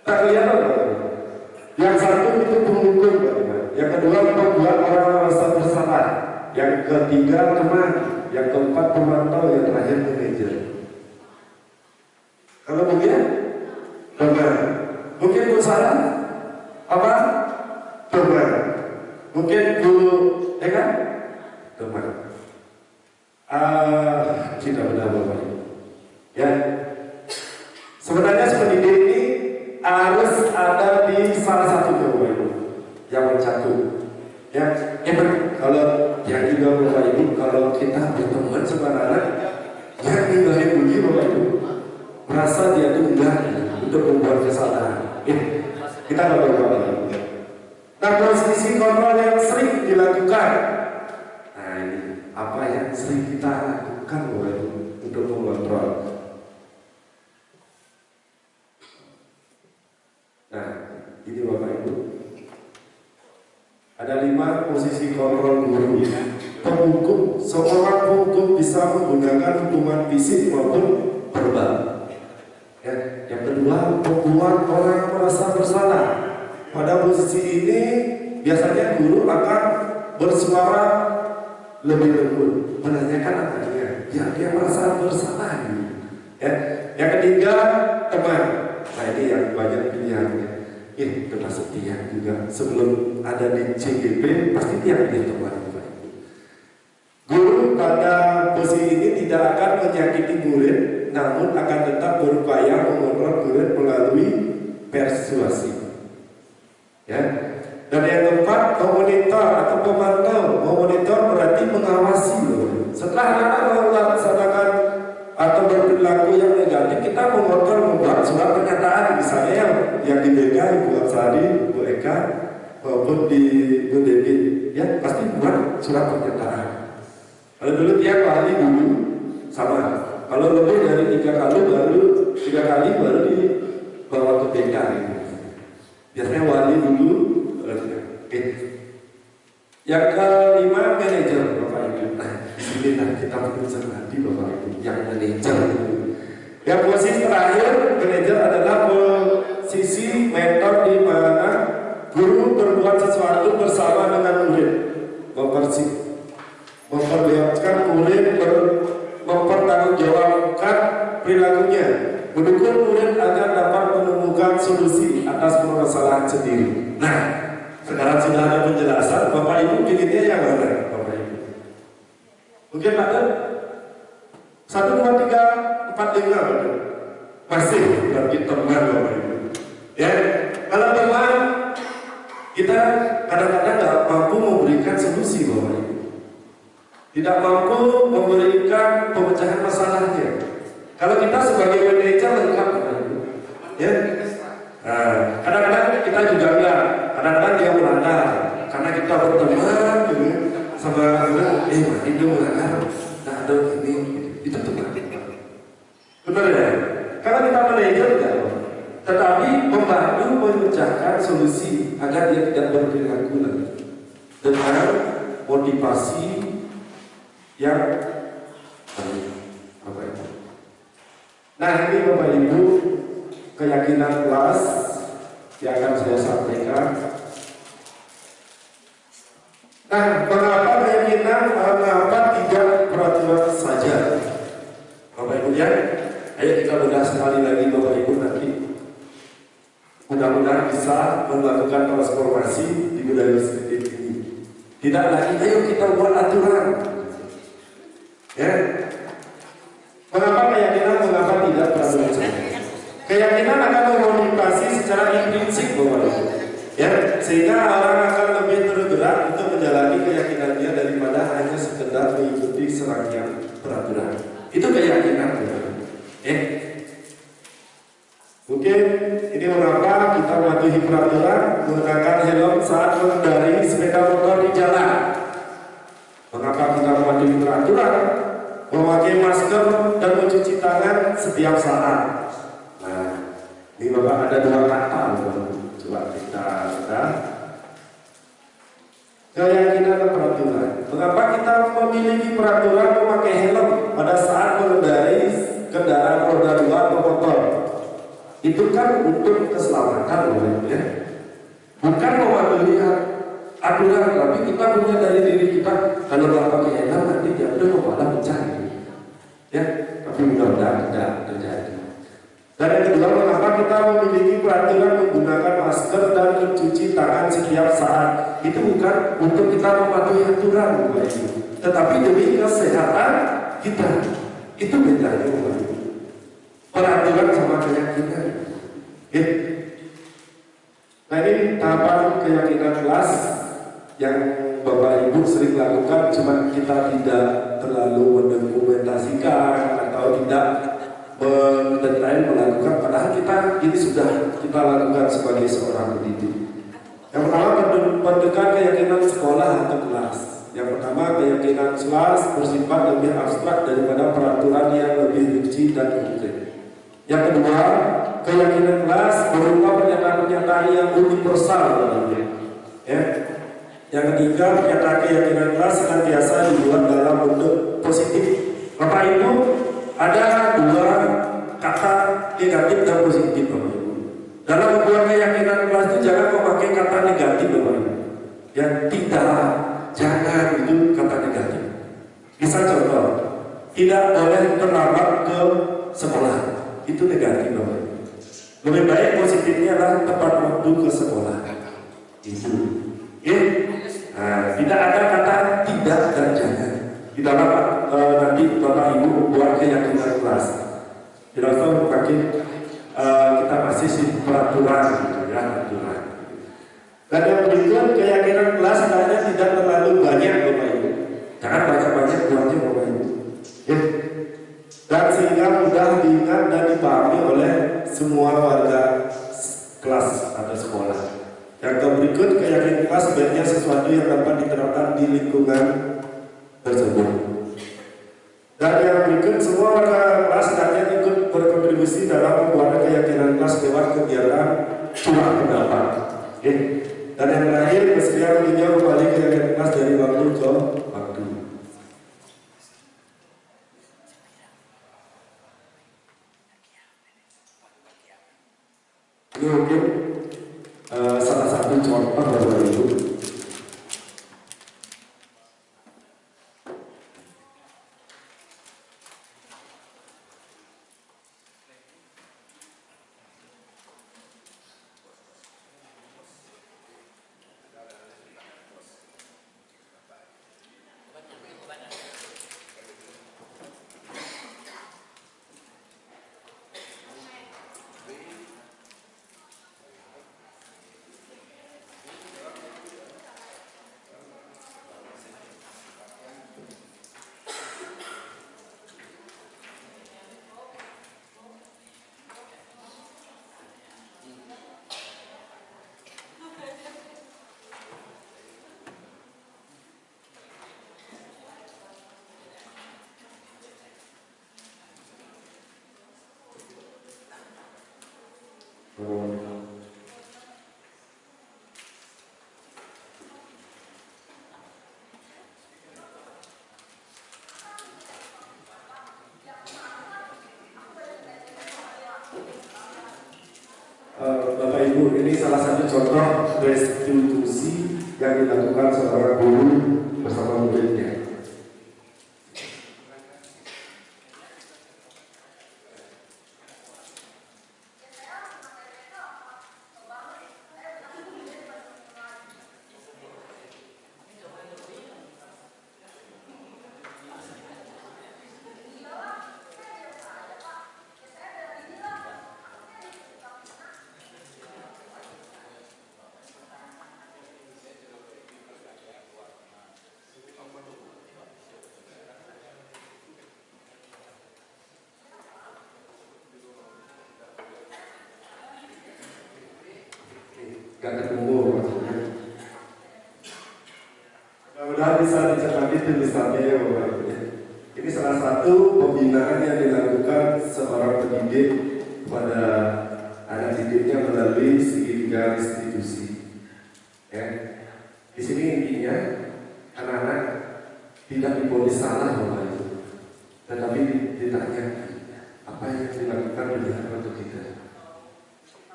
[SPEAKER 3] Tak kelihatan Pak Nyoman. Yang satu itu penghukum Pak Nyoman. Yang kedua membuat orang merasa bersalah. Yang ketiga teman. Yang keempat pemantau, yang terakhir manajer. Kalau mungkin benar. Mungkin Bu Sarah apa? Benar. Mungkin Bu Eka benar. Tidak benar Bapak Ibu. Ya. Sebenarnya pendidik ini harus ada di salah satu Bapak Ibu yang mencakup. Ya, kalau yang juga Bapak Ibu, kalau kita berteman sama anak yang ninggalin bunyi Bapak Ibu, merasa dia itu enggak untuk membuat kesalahan. Kita nggak boleh Bapak Ibu. Nah, posisi kontrol yang sering dilakukan. Nah ini apa yang sering kita lakukan Bapak Ibu untuk mengontrol. Nah, ini Bapak Ibu. Ada 5 posisi kontrol guru. Penghukum, seorang penghukum bisa menggunakan hukuman fisik maupun verbal. Ya, yang kedua, membuat orang merasa bersalah. Pada posisi ini biasanya guru akan bersuara lebih lembut, menanyakan anaknya, ya dia merasa bersalah. Ya, yang ketiga, teman. Nah ini yang banyak pilihannya. Termasuk dia juga sebelum ada di CGP pasti dia pilih teman. Guru pada posisi ini tidak akan menyakiti murid, namun akan tetap berupaya mengontrol murid melalui persuasi. Ya. Dan yang keempat, memonitor atau pemantau. Memonitor berarti mengawasi. Setelah anak-anak melaksanakan atau berperilaku yang negatif, kita mengontrol, membuat surat pernyataan, misalnya yang di BK, Ibu Absari, Bu Eka, maupun di Bu Dewi, ya pasti buat surat pernyataan. Kalau dulu tiap kali dulu sama. Kalau lebih dari 3 kali baru dibawa ke BK. Biasanya wali dulu. Yang kelima, manajer Bapak Ibu. Di sini kita perlu cermati Bapak Ibu yang manajer. Yang posisi terakhir, manajer adalah posisi mentor di mana guru berbuat sesuatu bersama dengan murid, memperlihatkan murid mempertanggungjawabkan perilakunya, mendukung murid agar dapat menemukan solusi atas permasalahan sendiri. Nah, sekarang sudah ada penjelasan, Bapak Ibu pilihnya yang mana, Bapak Ibu? Mungkin ada 1, 2, 3, 4, 5 masih bagi teman Bapak Ibu. Ya, kalau teman kita kadang-kadang tidak mampu memberikan solusi Bapak Ibu, tidak mampu memberikan pemecahan masalahnya. Kalau kita sebagai manajer lengkap Bapak Ibu. Ya, kadang-kadang kita juga enggak. Kadang-kadang dia melanggar karena kita berteman gitu, sama mati dia melanggar. Nah ada ini itu teman. Benar ya? Karena kita manajer tidak, tetapi membantu memecahkan solusi agar dia tidak berperilaku lagi dengan motivasi yang Bapak Ibu. Nah ini Bapak Ibu keyakinan kelas yang akan saya sampaikan. Nah, mengapa keyakinan, mengapa tidak peraturan saja? Bapak Ibu ya, ayo kita bedah sekali lagi Bapak Ibu nanti. Mudah-mudahan bisa melakukan transformasi di budaya sedikit ini. Tidak lagi, ayo kita buat aturan. Ya, mengapa keyakinan, mengapa tidak peraturan saja? Keyakinan akan memotivasi secara intrinsik Bapak Ibu. Ya, sehingga orang akan lebih tergerak untuk menjalani keyakinannya daripada hanya sekedar mengikuti serangkaian peraturan. Itu keyakinan Bapak Ibu. Mungkin ini mengapa kita mematuhi peraturan menggunakan helm saat mengendarai sepeda motor di jalan. Mengapa kita mematuhi peraturan memakai masker dan mencuci tangan setiap saat. Ini Bapak ada 2 kata, coba kita lihat. Keyakinan dan peraturan. Mengapa kita memiliki peraturan memakai helm pada saat mengendarai kendaraan roda 2 atau motor? Itu kan untuk keselamatan, ya. Bukan mematuhi aturan, tapi kita punya dari diri kita. Kalau nggak pakai helm nanti jatuh malah pecah. Ya, tapi mudah-mudahan tidak terjadi. Dan yang kedua, mengapa kita memiliki peraturan menggunakan masker dan mencuci tangan setiap saat? Itu bukan untuk kita mematuhi aturan, Bapak Ibu, tetapi demi kesehatan kita. Itu bedanya, Bapak Ibu. Peraturan sama keyakinan. Ya. Nah, ini tahapan keyakinan kelas yang Bapak Ibu sering lakukan, cuma kita tidak terlalu mendokumentasikan atau tidak mendetail melakukan, padahal kita ini sudah kita lakukan sebagai seorang pendidik. Yang pertama, pendekat keyakinan sekolah atau kelas. Yang pertama, keyakinan kelas bersifat lebih abstrak daripada peraturan yang lebih rinci dan konkret. Yang kedua, keyakinan kelas berupa pernyataan-pernyataan yang universal dalamnya. Ya. Yang ketiga, pernyataan keyakinan kelas senantiasa dibuat dalam bentuk positif. Bapak Ibu, ada dua kata negatif dan positif, Bapak Ibu. Dalam membuat keyakinan kelas itu jangan memakai kata negatif, Bapak Ibu. Ya, tidak, jangan, itu kata negatif. Bisa contoh, tidak boleh terlambat ke sekolah. Itu negatif, Bapak Ibu. Lebih baik positifnya adalah tepat waktu ke sekolah. Itu. Ya. Nah, tidak ada kata tidak dan jangan. Di dalam nanti Bapak Ibu buat keyakinan kelas. Tidak usah pakai kita masih peraturan, gitu ya, aturan. Dan yang berikut, keyakinan kelas sebenarnya tidak terlalu banyak, Bapak Ibu. Jangan banyak-banyak buatnya, Bapak Ibu. Ya. Dan sehingga mudah diingat dan dipahami oleh semua warga kelas atau sekolah. Yang berikut, keyakinan kelas sebaiknya sesuatu yang dapat diterapkan di lingkungan tersebut. Dan yang berikut, semua warga kelas hendaknya ikut berkontribusi dalam membuat keyakinan kelas lewat kegiatan curah pendapat. Dan yang terakhir, bersedia meninjau kembali keyakinan kelas dari waktu ke waktu. Ini mungkin salah satu contoh Bapak Ibu. Bapak Ibu, ini salah satu contoh restitusi yang dilakukan seorang guru bersama muridnya. Gak ketemu maksudnya. Mudah-mudahan bisa dicermati tulisannya ya Bapak Ibu. Ini salah satu pembinaan yang dilakukan seorang pendidik pada anak didiknya melalui segitiga restitusi. Ya. Di sini intinya anak-anak tidak diponis salah Bapak Ibu, tetapi ditanya apa yang dilakukan benar untuk kita.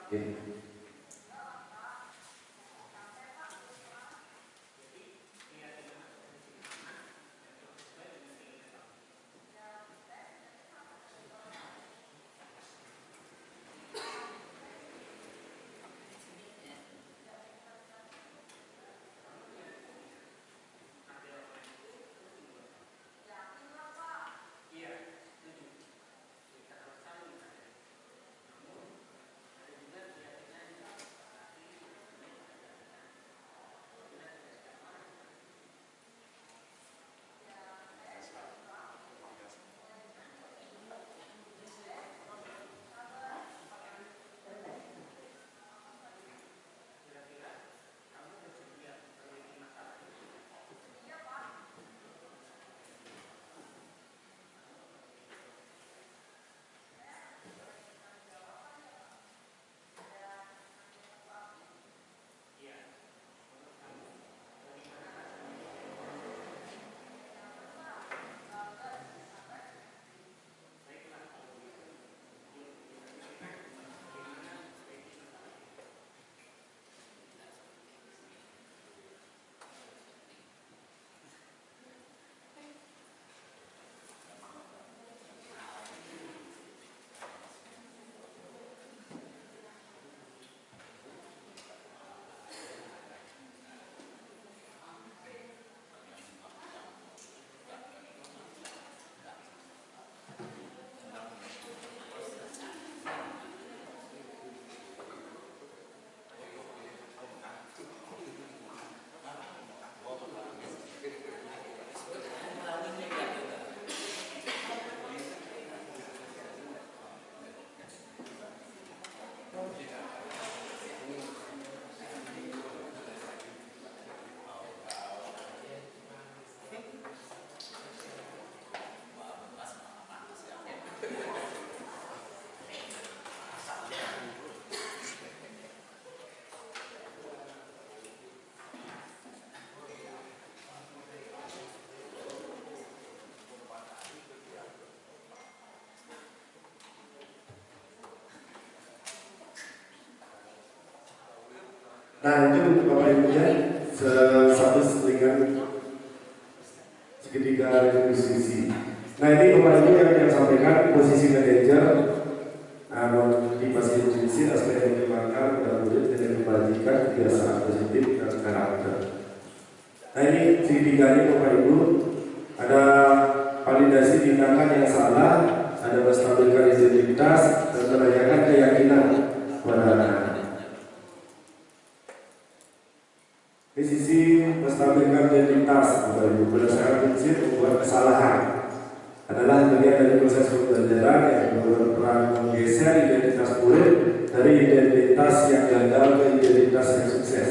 [SPEAKER 3] Ya. Nah itu Bapak Ibunya satu dengan segitiga retribusi. Nah ini Bapak Ibu yang sampaikan posisi manajer di masing-masing aspek yang dikembangkan pada murid dengan membagikan kebiasaan positif dan karakter. Nah ini segitiganya Bapak Ibu, ada validasi tindakan yang salah, ada menstabilkan identitas dan merayakan keyakinan pada anak. Di sisi menstabilkan identitas Bapak Ibu, berdasarkan prinsip membuat kesalahan adalah bagian dari proses pembelajaran yang berperan menggeser identitas murid dari identitas yang gagal ke identitas yang sukses.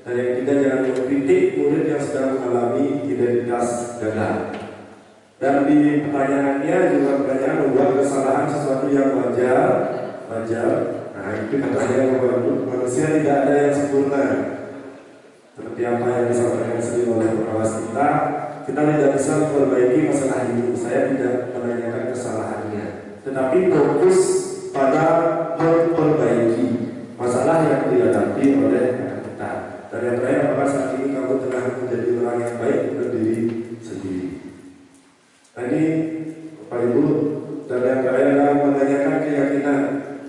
[SPEAKER 3] Dan yang ketiga, jangan mengkritik murid yang sedang mengalami identitas gagal. Dan di pertanyaannya juga pertanyaan membuat kesalahan sesuatu yang wajar. Nah itu katanya Bapak Ibu, manusia tidak ada yang sempurna. Seperti apa yang disampaikan sendiri oleh pengawas kita tidak bisa memperbaiki masalah ini. Saya tidak menanyakan kesalahannya, tetapi fokus pada memperbaiki masalah yang dihadapi oleh kita. Dan yang terakhir, apakah saat ini kamu telah menjadi orang yang baik untuk diri sendiri? Nah ini Bapak Ibu, dan yang terakhir adalah menanyakan keyakinan.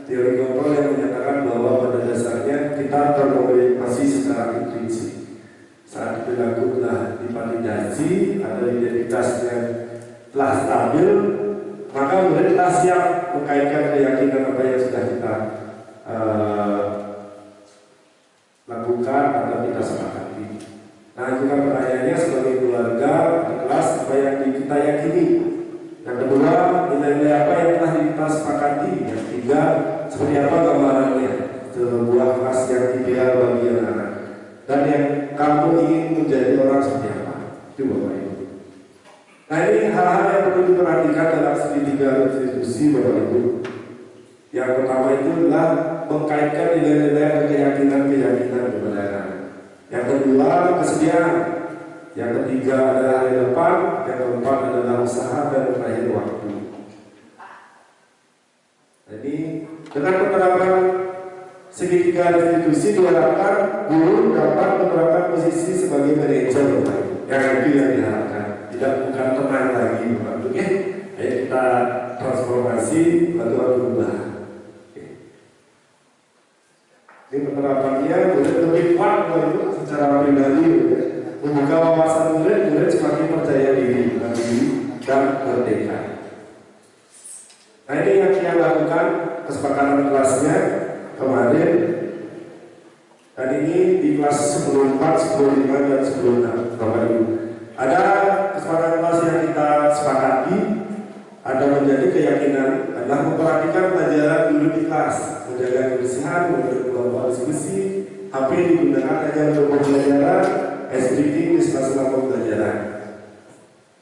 [SPEAKER 3] Teori kontrol yang menyatakan bahwa pada dasarnya kita termotivasi secara intrinsik. Saat perilaku telah divalidasi, ada identitasnya telah stabil, maka murid telah siap mengkaitkan keyakinan apa yang sudah kita lakukan atau kita sepakati. Nah juga pertanyaannya sebagai keluarga di kelas apa yang kita yakini. Yang kedua, nilai-nilai apa yang telah kita sepakati. Yang ketiga, seperti apa gambarannya sebuah kelas yang ideal bagi anak-anak. Dan yang kamu ingin menjadi orang seperti apa? Itu Bapak Ibu. Nah ini hal-hal yang perlu diperhatikan dalam segitiga institusi Bapak Ibu. Yang pertama itu adalah mengkaitkan nilai-nilai dan keyakinan kepada anak. Yang kedua, kesediaan. Yang ketiga adalah hari depan. Yang keempat adalah usaha dan terakhir waktu. Jadi dengan penerapan segitiga institusi diharapkan guru dapat menerapkan posisi sebagai manajer, yang itu yang diharapkan, tidak bukan teman lagi, Oke, ayo kita transformasi lalu berubah. Ini penerapannya lebih kuat secara pribadi, membuka wawasan murid semakin percaya diri dan merdeka. Nah ini yang kita lakukan kesepakatan kelasnya kemarin, dan ini di kelas 10.4, 10.5, dan 10.6 Bapak Ibu. Ada kesepakatan kelas yang kita sepakati, ada menjadi keyakinan adalah memperhatikan pelajaran dulu di kelas, menjaga kebersihan, membentuk kelompok diskusi, HP digunakan hanya untuk pembelajaran, SPT di sela-sela pembelajaran.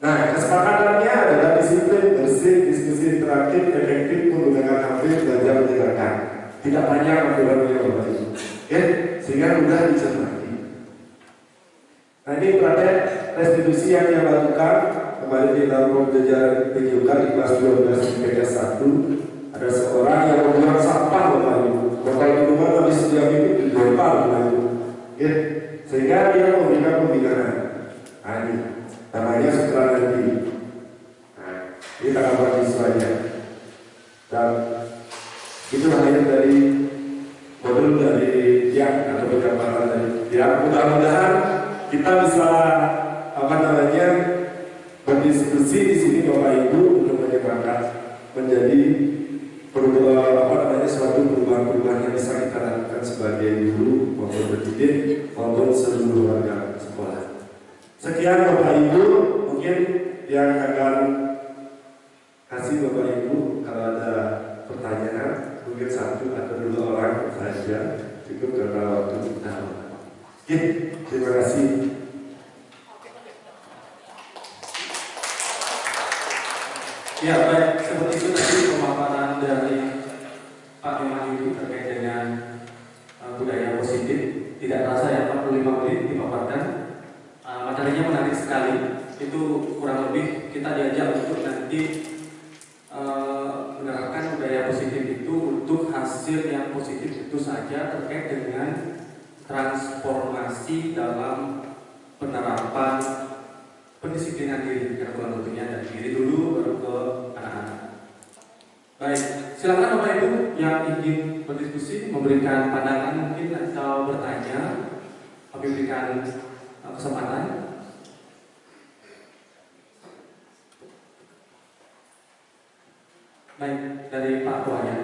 [SPEAKER 3] Nah kesepakatannya adalah disiplin, bersih, diskusi interaktif, efektif, menggunakan HP, belajar mendengarkan. Tidak banyak aturannya Bapak Ibu, sehingga mudah dicermati. Nah ini berarti restitusi yang dia lakukan kemarin di dalam pembelajaran tunjukkan di kelas 12 IPS 1 ada seorang yang membuang sampah Bapak Ibu. Botol minuman habis setiap itu dilempar Bapak Ibu, sehingga dia memberikan pembinaan. Nah ini namanya setelah nanti. Nah ini tanggapan siswanya. Dan itu hanya dari modul dari dia atau gambaran dari dia. Mudah-mudahan kita bisa berdiskusi di sini Bapak Ibu untuk menyebabkan menjadi suatu perubahan-perubahan yang bisa kita lakukan sebagai guru maupun pendidik maupun seluruh warga sekolah. Sekian Bapak Ibu, mungkin yang akan kasih Bapak Ibu kalau ada pertanyaan. Mungkin satu atau dua orang saja cukup karena waktu kita. Terima kasih.
[SPEAKER 2] Ya baik, seperti itu tadi pemaparan dari Pak Memang Yudi terkait dengan budaya positif. Tidak terasa ya 45 menit dipaparkan. Materinya menarik sekali. Itu kurang lebih kita diajak untuk nanti menerapkan budaya positif itu untuk hasil yang positif itu saja terkait dengan transformasi dalam penerapan pendisiplinan diri, karena bukan tentunya dari diri dulu baru ke anak-anak. Baik, silakan Bapak Ibu yang ingin berdiskusi, memberikan pandangan mungkin atau bertanya, kami berikan kesempatan. Baik, dari Pak Wayan.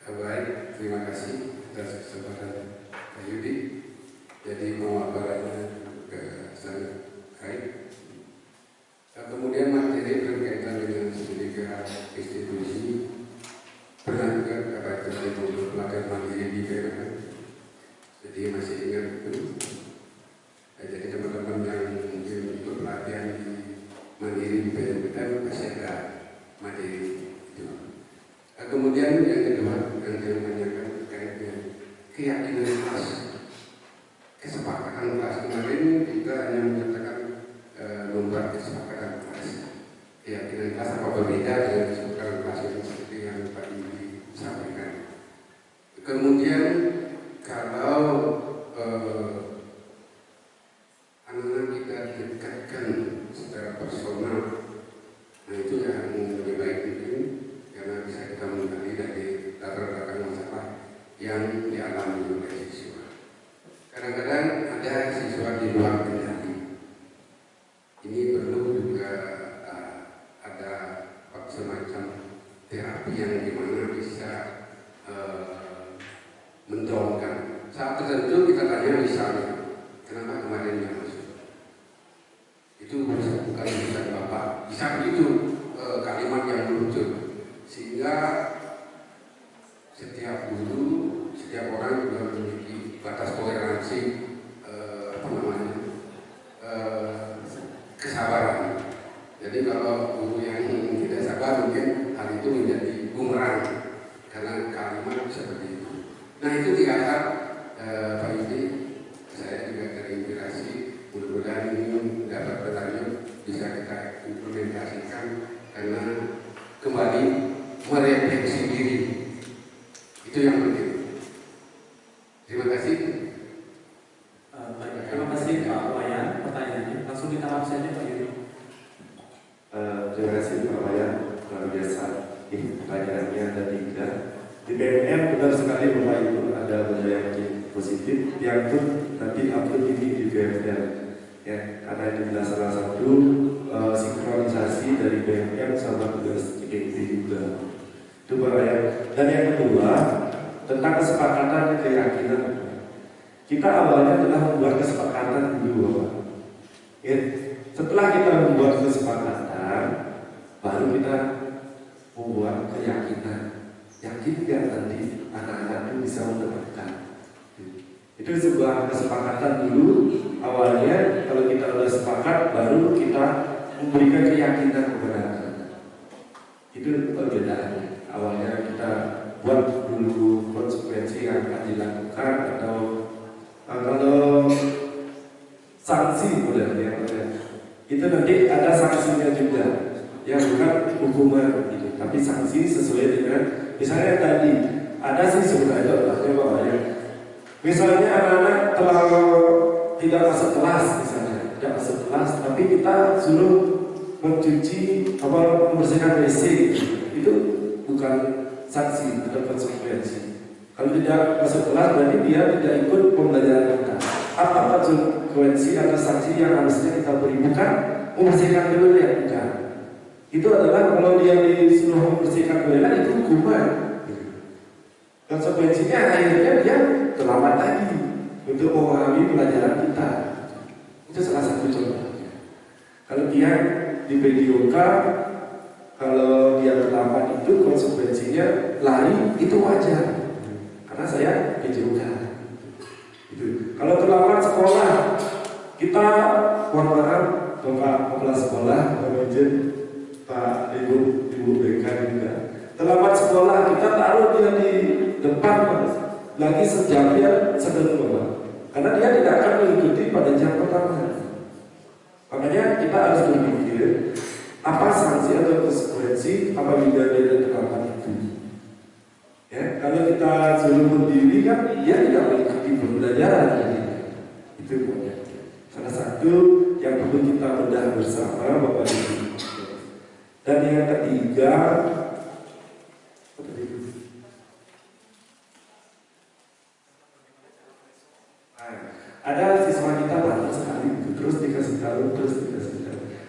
[SPEAKER 4] Baik, terima kasih atas kesempatan Pak Yudi. Jadi pemaparannya juga sangat baik. Kemudian materi berkaitan dengan tiga institusi pernah juga Bapak terjadi untuk pelatihan mandiri di daerah. Jadi masih ingat itu. Jadi teman-teman yang mungkin untuk pelatihan di mandiri di BMPTN masih ada mandiri itu. Kemudian yang kedua yang dia menanyakan terkait dengan keyakinan kelas, kesepakatan kelas. Kemarin kita hanya menyatakan membuat kesepakatan kelas. Keyakinan kelas apa berbeda dengan kesepakatan kelas yang seperti yang Pak Yudi sampaikan. Kemudian kalau anak-anak kita didekatkan secara personal, nah itu yang lebih baik mungkin, karena bisa kita menggali dari latar belakang masalah yang dialami oleh siswa. Kadang-kadang ada siswa di luar kendali. Ini perlu juga ada semacam terapi yang dimana bisa mendorongkan. Saat tertentu kita tanya misalnya, kenapa kemarin dia masuk? Itu bukan bisa Bapak, bisa begitu kalimat yang meluncur. Sehingga setiap guru, setiap orang juga memiliki batas toleransi kesabaran. Jadi kalau guru yang tidak sabar mungkin hal itu menjadi bumerang karena kalimat seperti itu. Nah itu tiga hal Pak Yudi, saya juga terinspirasi. Mudah-mudahan ini dapat berlanjut, bisa kita implementasikan karena kembali merefleksi diri itu yang penting. Terima kasih.
[SPEAKER 2] Baik, terima kasih Pak Wayan. Pertanyaannya langsung ditangkap saja Pak Yudi.
[SPEAKER 3] Terima kasih Pak Wayan, luar biasa. Pertanyaannya ada 3. Di BMM benar sekali Bapak Ibu ada banyak yang positif, yang pun nanti upload ini di BMM. Ya, karena ini adalah salah satu sinkronisasi dari BMM sama tugas CKT juga. Itu Bapak. Dan yang kedua tentang kesepakatan keyakinan. Kita awalnya telah membuat kesepakatan dulu Bapak. Ya, setelah kita membuat kesepakatan, baru kita membuat keyakinan. Yakin nggak nanti anak-anak itu bisa mendapatkan? Itu sebuah kesepakatan dulu. Awalnya kalau kita sudah sepakat, baru kita memberikan keyakinan kepada anak-anak. Itu perbedaannya. Awalnya kita buat dulu konsekuensi yang akan dilakukan atau kalau sanksi modalnya itu nanti ada sanksinya juga, ya bukan hukuman gitu, tapi sanksi sesuai dengan misalnya tadi ada sih sebenarnya Pak ya. Misalnya anak-anak terlalu tidak masuk kelas misalnya, tidak masuk kelas, tapi kita suruh mencuci membersihkan WC, itu bukan sanksi atau konsekuensi. Kalau tidak masuk kelas berarti dia tidak ikut pembelajaran kita. Apa konsekuensi atau sanksi yang harusnya kita beri? Bukan membersihkan toilet, bukan. Itu adalah kalau dia disuruh membersihkan toilet itu hukuman. Konsekuensinya akhirnya dia terlambat lagi untuk memahami pelajaran kita. Itu salah satu contohnya. Kalau dia di PDOK, kalau dia terlambat itu konsekuensinya lari, itu wajar. Karena saya PDOK. Itu. Kalau terlambat sekolah, kita mohon maaf Bapak Kepala Sekolah, Bapak Izin, Pak Ibu BK juga. Terlambat sekolah kita taruh dia di depan lagi sejam dia sedang Bapak. Karena dia tidak akan mengikuti pada jam pertama. Makanya kita harus berpikir apa sanksi atau konsekuensi apabila dia terlambat itu. Ya, kalau kita suruh berdiri kan dia tidak mengikuti pembelajaran. Itu pokoknya. Salah satu yang perlu kita bedah bersama Bapak Ibu. Dan yang ketiga, ada siswa kita banyak sekali, terus dikasih tahu.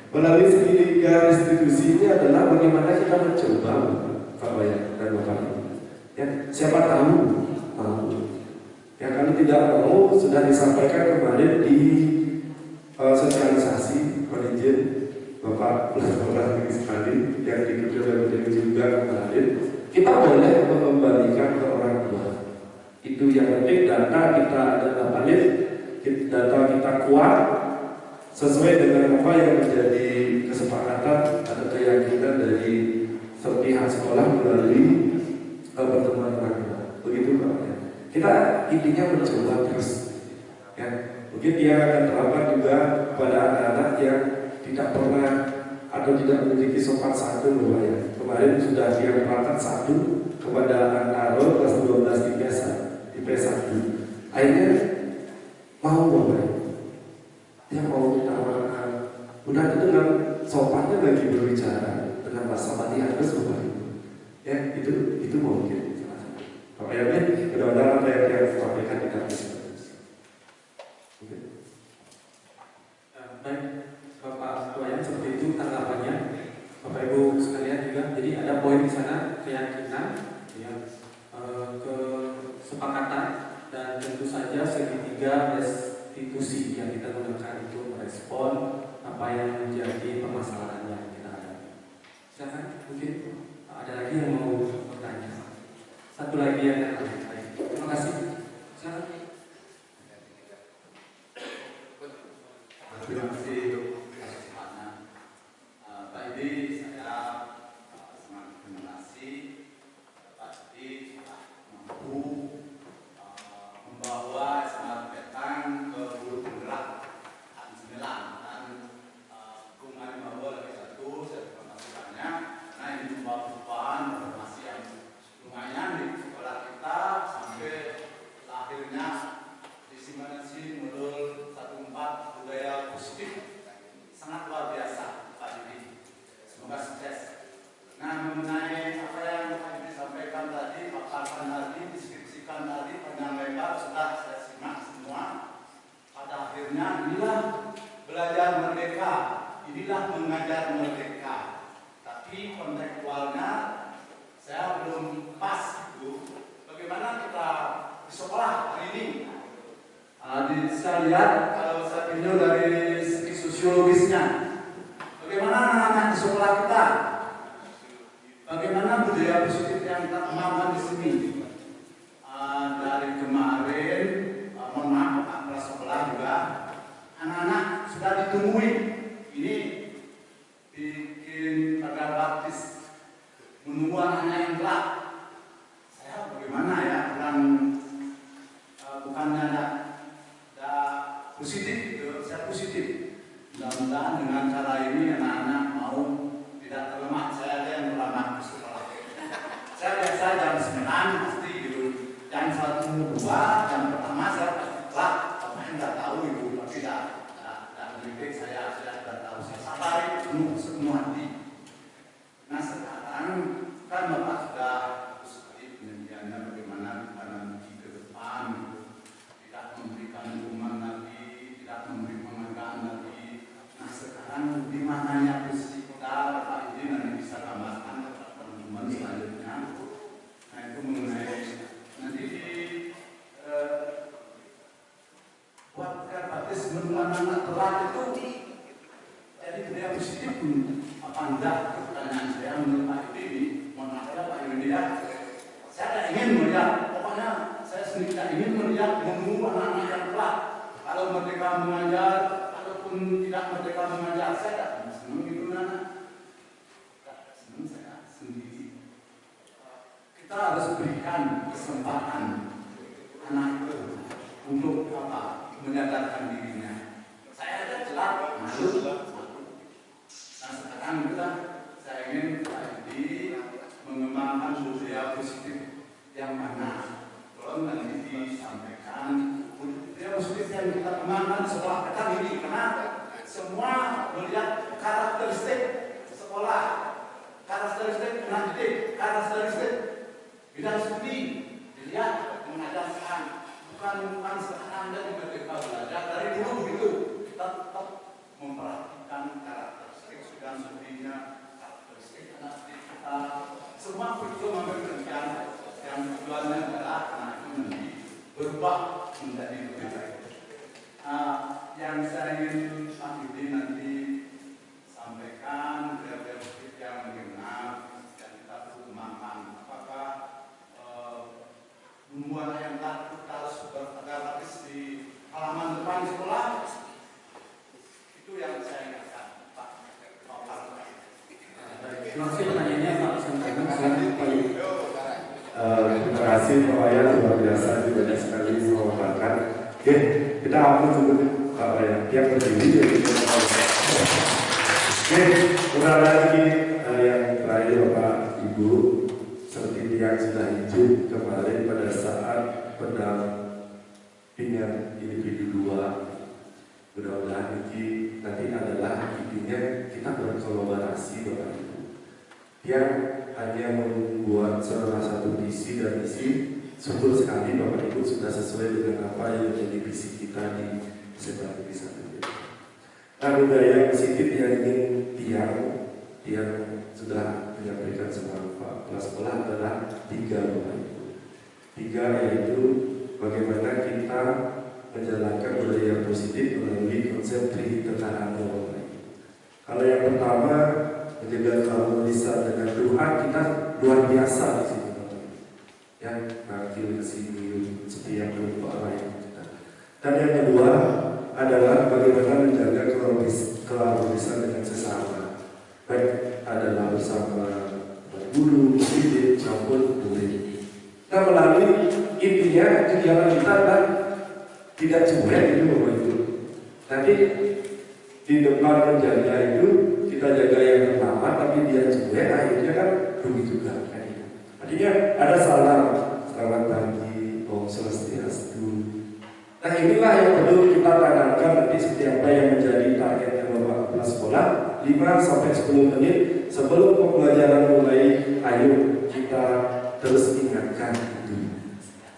[SPEAKER 3] Melalui segitiga restitusi ini adalah bagaimana kita mencoba, Pak Wayan dan Bapak Ibu. Ya, siapa tahu mau. Ya, kalau tidak mau sudah disampaikan kemarin di sosialisasi izin Bapak Pelajar sekali yang diikuti oleh juga kemarin. Kita boleh mengembalikan ke orang tua. Itu yang penting data kita ada valid, data kita kuat sesuai dengan apa yang menjadi kesepakatan atau keyakinan dari pihak sekolah melalui pertemuan orang tua. Begitu Pak. Kita intinya mencoba terus. Ya, mungkin dia akan terapkan juga pada anak-anak yang tidak pernah atau tidak memiliki sopan santun Bapak ya. Kemarin sudah dia terapkan satu kepada anak kelas 12 di PS1. Akhirnya mau Bapak. Dia mau minta maaf. Udah itu dengan sopannya lagi berbicara dengan bahasa mati halus Bapak. Ya, itu mungkin. Bapak Yamin, mudah-mudahan apa yang dia sampaikan tidak bisa.
[SPEAKER 2] Baik, Bapak Wayan, seperti itu tanggapannya. Bapak Ibu sekalian juga, jadi ada poin di sana keyakinan, ya, kesepakatan dan tentu saja segitiga restitusi yang kita gunakan untuk merespon apa yang menjadi permasalahan yang kita hadapi. Silakan, mungkin ada lagi yang mau bertanya. Satu lagi yang lain. Terima kasih. Silakan.
[SPEAKER 5] Terima kasih Pak Idi, saya sangat terima kasih Pak Idi telah mampu membawa SMA Petang ke Bulu Penggerak sembilan dan Bung Ali Mabu lagi satu, saya terima kasih banyak. Nah ini membawa perubahan informasi yang lumayan di sekolah kita sampai akhirnya disimulasi modul 14 budaya positif sangat luar biasa Pak Yudi. Semoga sukses. Nah mengenai apa yang Pak Yudi sampaikan tadi, paparkan tadi, deskripsikan tadi, panjang lebar sudah saya simak semua. Pada akhirnya inilah belajar merdeka, inilah mengajar merdeka. Tapi kontekstualnya saya belum pas itu. Bagaimana kita di sekolah hari ini? Saya lihat kalau saya tinjau dari segi sosiologisnya, bagaimana anak-anak di sekolah kita, bagaimana budaya positif yang kita kembangkan di sini. Dari kemarin, mohon maaf, Pak Kepala Sekolah juga, anak-anak sudah ditungguin. Ini bikin pagar baptis, menunggu anak-anak yang kelak. Saya bagaimana ya, bukannya ada positif, saya positif. Mudah-mudahan dengan cara ini anak-anak mau tidak terlemak. Saya ada yang terlemak di sekolah. Saya biasa jam 9 pasti gitu. Jam 1, 2, jam pertama saya pasti kelak. Apa yang nggak tahu ibu, tapi tidak mendidik saya sudah tahu. Saya sabari penuh sepenuh hati. Nah sekarang kan Bapak sudah sekali penelitiannya bagaimana kita nanti ke depan tidak memberikan hukuman lagi, tidak memberi penghargaan lagi. Nah sekarang di mananya posisi kita Bapak ini nanti bisa gambarkan kepada teman-teman selanjutnya. Nah itu mengenai nanti buat baptis menunggu anak telat itu jadi budaya positif apa enggak? Pertanyaan saya menurut Pak Yudi ini, mohon maaf ya Pak Yudi ya. Saya tidak ingin melihat, pokoknya saya sendiri tidak ingin melihat menunggu anak-anak yang telat. Kalau merdeka mengajar, ataupun tidak merdeka mengajar, saya tidak senang itu anak. Tidak senang saya sendiri. Kita harus berikan kesempatan anak itu untuk apa? Menyadarkan dirinya. Saya ada jelas Nah sekarang kita saya ingin tadi mengembangkan budaya positif yang mana kalau nanti disampaikan budaya positif yang kita kembangkan sekolah petang ini, karena semua melihat karakteristik sekolah, karakteristik pendidik, karakteristik bidang studi dilihat mengajarkan, bukan sekarang dari ketika belajar dari dulu begitu, kita tetap memperhatikan karakteristik bidang studinya, karakteristik anak-anak kita, semua itu memberikan yang tujuannya adalah anak itu nanti berubah menjadi lebih baik. Yang saya ingin Pak Yudi nanti sampaikan prinsip yang benar dan kita perlu kembangkan. Apakah membuat yang kita harus bergerak di halaman depan sekolah, itu yang saya ingatkan Pak.
[SPEAKER 2] Terima kasih pertanyaannya Pak, sampaikan silakan Pak Yudi.
[SPEAKER 3] Terima kasih Pak Wayan, luar biasa juga banyak sekali mengembangkan. Oke, kita akan sebut Pak Wayan yang berdiri dari Oke, udah lagi yang terakhir Bapak Ibu, seperti yang sudah hidup kemarin pada saat pendampingan individu 2. Mudah-mudahan ini nanti adalah intinya kita berkolaborasi Bapak Ibu. Yang hanya membuat salah satu visi dan misi syukur sekali Bapak Ibu sudah sesuai dengan apa yang menjadi visi kita di SMA Negeri 1. Nah, budaya positif yang ingin Tiang sudah menyampaikan sama Pak Kepala Sekolah adalah 3 Bapak Ibu. 3 yaitu bagaimana kita menjalankan budaya positif melalui konsep Tritetharana Bapak Ibu. Kalau yang pertama menjaga keharmonisan dengan Tuhan, kita luar biasa di sini Bapak Ibu. Yang nakil ke sini setiap doa yang kita. Dan yang kedua adalah bagaimana menjaga keharmonisan dengan sesama, baik adalah bersama guru, pendidik, maupun murid. Nah, melalui intinya kegiatan kita adalah tidak cuek itu Bapak Ibu. Nanti di depan menjaga itu kita jaga yang pertama, tapi dia cuek, akhirnya kan rugi juga. Artinya ada salam, selamat pagi, Om Swastiastu. Nah, inilah yang perlu kita tanamkan nanti seperti apa yang menjadi targetnya Bapak Kepala Sekolah 5-10 menit sebelum pembelajaran mulai. Ayo kita terus ingatkan itu.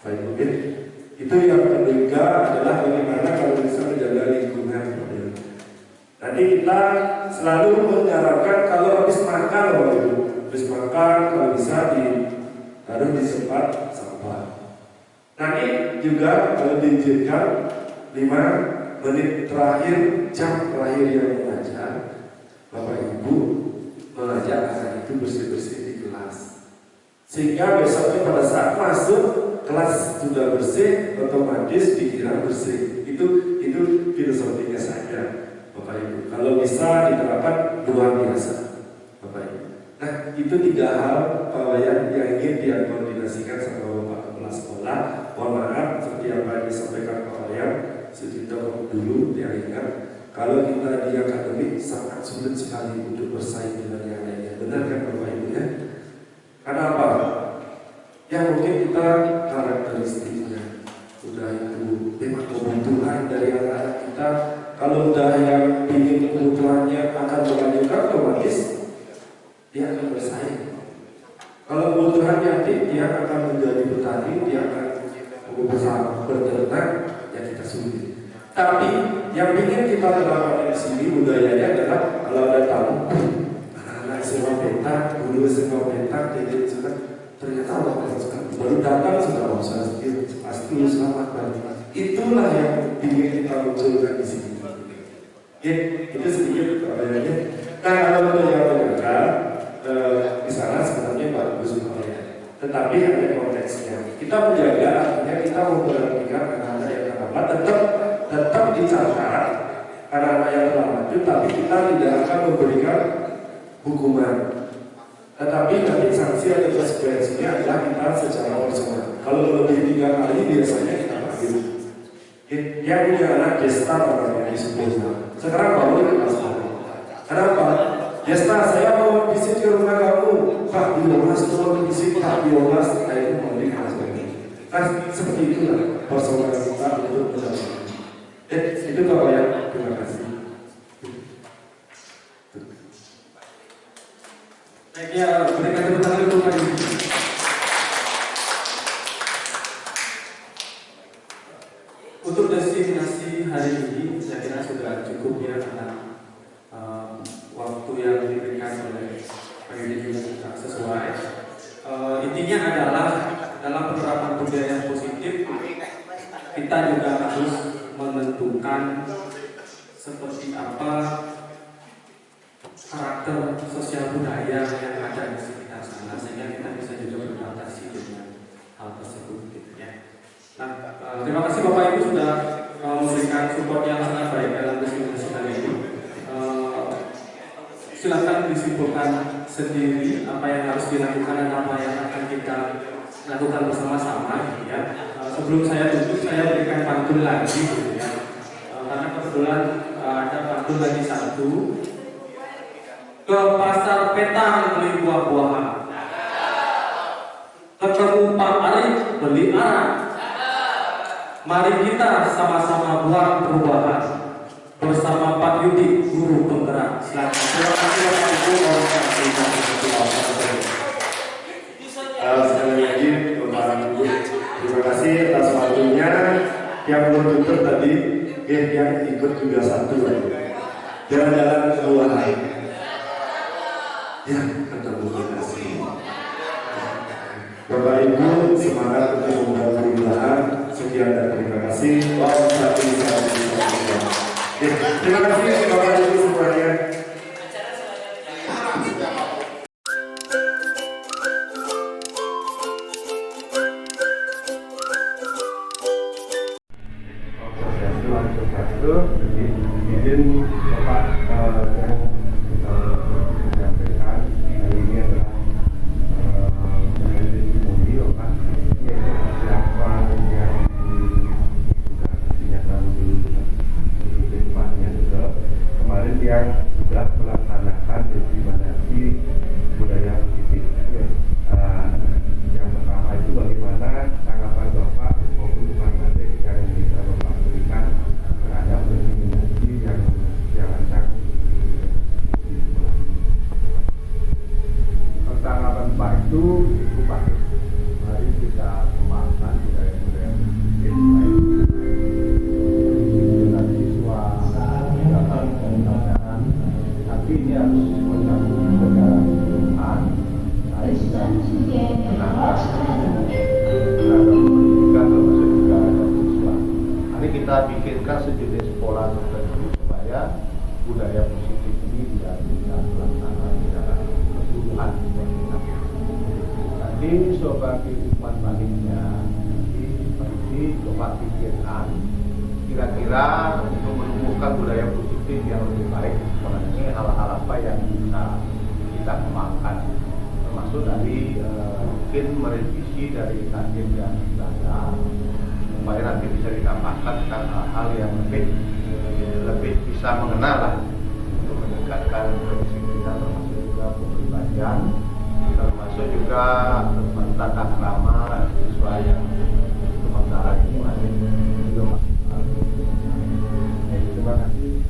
[SPEAKER 3] Baik, mungkin itu yang kedua adalah bagaimana kalau bisa menjaga lingkungan. Nanti kita selalu menyarankan kalau habis makan Bapak Ibu, habis makan kalau bisa ditaruh di tempat sampah. Nanti juga kalau diizinkan 5 menit terakhir, jam terakhir yang mengajar, Bapak Ibu mengajak anak itu bersih-bersih di kelas. Sehingga besoknya pada saat masuk kelas sudah bersih, otomatis dikira bersih. Itu filosofinya saja Bapak Ibu. Kalau bisa diterapkan luar biasa Bapak Ibu. Nah, itu 3 hal Pak Wayan yang ingin dia koordinasikan sama Bapak Kepala Sekolah. Mohon maaf seperti apa yang disampaikan Pak Wayan, sejujurnya dulu dia ingat kalau kita di akademik sangat sulit sekali untuk bersaing dengan yang lainnya. Benar kan Bapak Ibu ya? Karena apa? Ya mungkin kita karakteristiknya sudah itu memang kebutuhan dari anak-anak kita. Kalau udah yang ingin kebutuhannya akan mengajukan, otomatis dia akan bersaing. Kalau kebutuhan yatim, dia akan menjadi petani, dia akan berusaha berternak, ya kita sulit. Tapi yang ingin kita terapkan di sini budayanya adalah kalau ada tamu, anak-anak semua petak, guru semua petak, jadi sudah ternyata Allah baru datang sudah pasti selamat pagi. Itulah yang ingin kita munculkan di sini. Ya, itu sedikit pertanyaannya. Nah, kalau untuk yang menjaga di sana sebenarnya bagus ya. Tetapi ada konteksnya. Kita menjaga artinya kita memperhatikan anak-anak yang terlambat tetap dicatat anak-anak yang terlambat itu, tapi kita tidak akan memberikan hukuman. Tetapi nanti sanksi atau konsekuensinya adalah kita secara personal. Kalau lebih 3 kali biasanya kita panggil. Dia punya anak Desta namanya di sekolah. Sekarang baru di kelas 1. Kenapa? Desta, saya mau visit ke rumah kamu. Pak, Dionas tolong visit Pak Dionas. Nah, itu mau di kelas 1. Nah, seperti itulah persoalan kita untuk mendapat. Itu Bapak ya. Terima kasih. Ya, berikan tepuk tangan dulu Pak Yudi. Untuk destinasi hari ini saya kira sudah cukup ya, karena waktu yang diberikan oleh Pak Yudi juga sudah sesuai. Intinya adalah dalam penerapan budaya positif kita juga harus menentukan seperti apa karakter sosial budaya yang ada di sekitar sana, sehingga kita bisa juga beradaptasi dengan hal tersebut gitu ya. Nah, terima kasih Bapak Ibu sudah memberikan support yang sangat baik dalam diskusi kali ini. Silakan disimpulkan sendiri apa yang harus dilakukan dan apa yang akan kita lakukan bersama-sama gitu ya. Sebelum saya tutup, saya berikan pantun lagi gitu ya. Karena kebetulan ada pantun lagi satu. Ke pasar Petang beli buah-buahan, ketemu Pak Arif beli arang. Mari kita sama-sama buat perubahan bersama Pak Yudi, guru penggerak. Silakan. Terima kasih Bapak Ibu. Sekali lagi Bapak Ibu, terima kasih atas waktunya. Yang menutup tadi, yang ikut juga satu lagi. Jalan-jalan ke luar lain. Ya, ketemu kita sih. Bapak Ibu, semangat untuk membuat perubahan. Sekian dan terima kasih. Terima kasih Bapak Ibu semuanya. Izin Bapak menyampaikan hari ini adalah testimoni Bapak, yaitu siapa yang sudah dinyatakan di tempatnya juga kemarin yang sudah melaksanakan diskriminasi budaya positif. Yang pertama itu bagaimana tanggapan Bapak maupun Bapak Batik yang bisa Bapak berikan terhadap diskriminasi yang dirancang di sekolah.
[SPEAKER 6] Tanggapan Pak itu cukup baik. Mari kita kembangkan budaya-budaya positif baik siswa dalam pembelajaran, tapi ini harus menggabungkan secara keseluruhan baik dari tenaga pendidikan termasuk juga ada siswa. Mari kita bikinkan sejenis sekolah tertentu supaya budaya positif ini bisa dilaksanakan secara keseluruhan. Nanti sebagai umpan baliknya, nanti seperti coba pikirkan kira-kira untuk menumbuhkan budaya positif yang lebih baik di sekolah ini hal-hal apa yang bisa kita kembangkan, termasuk dari mungkin merevisi dari kajian dan belajar supaya nanti bisa ditambahkan tentang hal-hal yang lebih bisa mengenal lah untuk meningkatkan kedisiplinan termasuk juga kepribadian, termasuk juga tata krama siswa yang sementara ini masih belum maksimal. Terima kasih.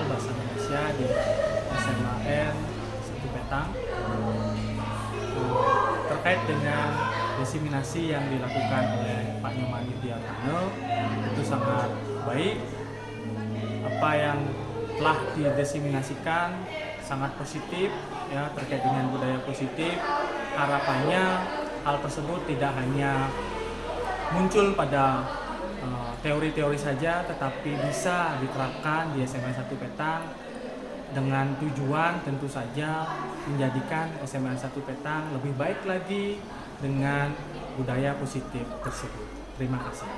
[SPEAKER 7] Bahasa Indonesia di SMAN 1 Petang terkait dengan diseminasi yang dilakukan oleh Pak Nyoman Widiartano. Itu sangat baik. Apa yang telah didiseminasikan sangat positif ya, terkait dengan budaya positif. Harapannya hal tersebut tidak hanya muncul pada teori-teori saja, tetapi bisa diterapkan di SMA 1 Petang dengan tujuan tentu saja menjadikan SMA 1 Petang lebih baik lagi dengan budaya positif tersebut. Terima kasih.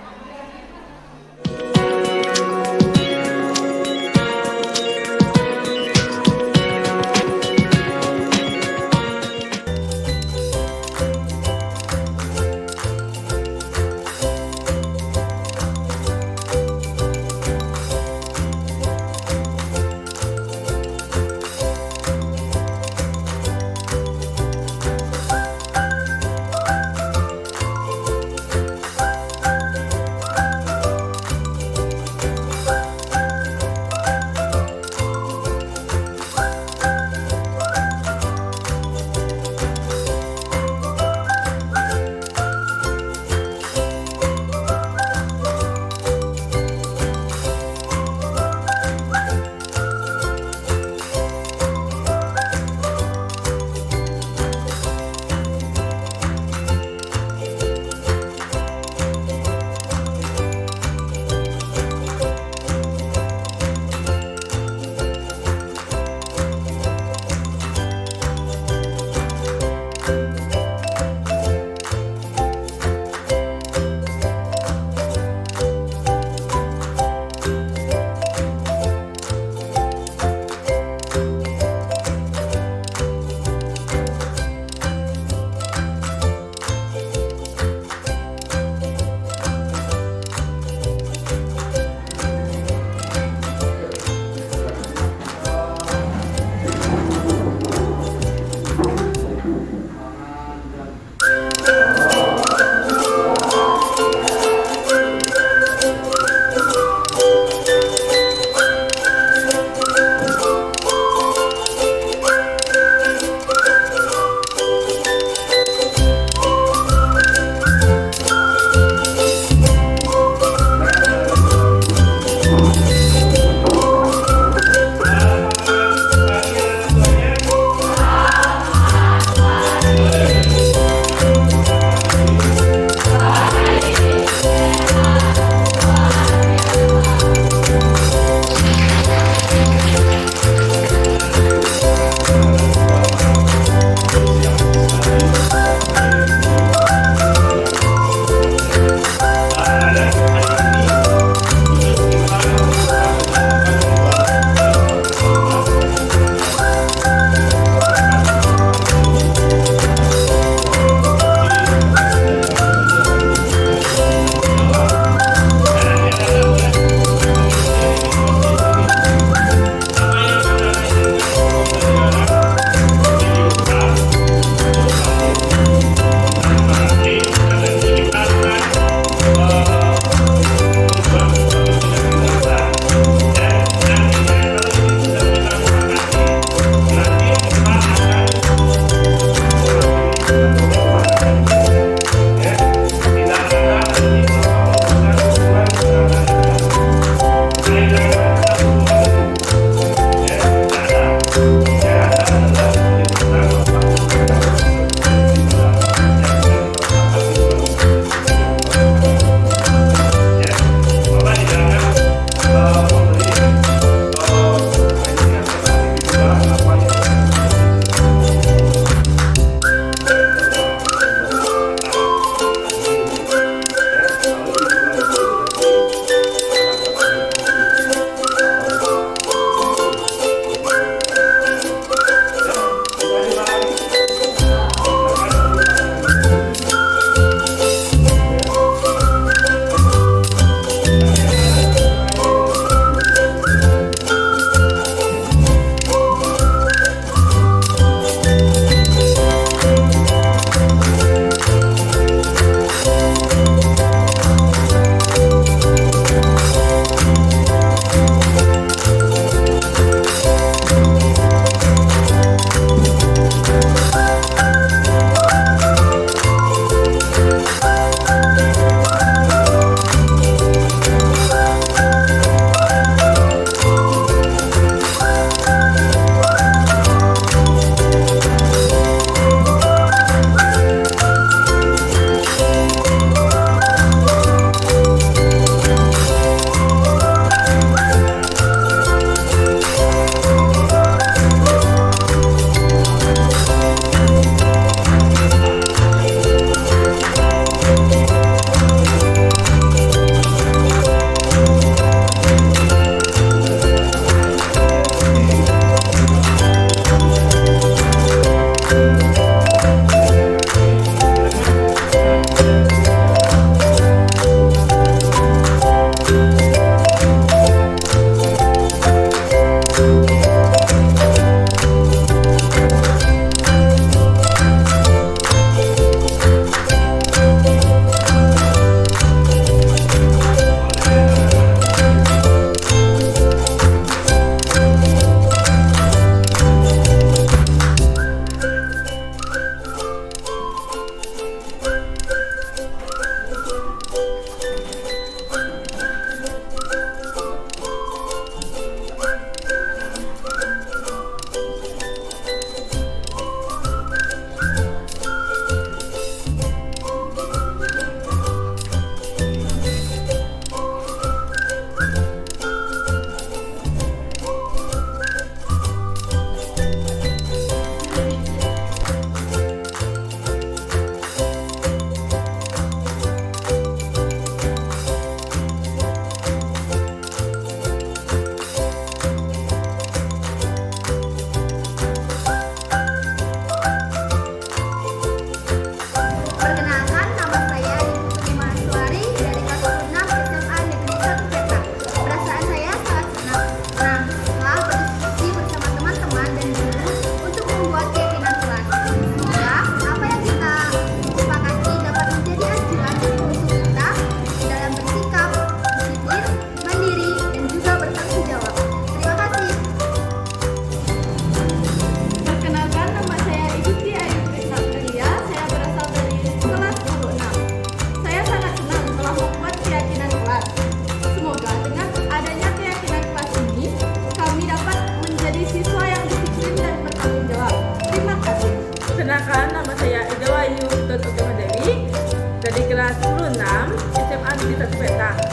[SPEAKER 8] Satu Petang.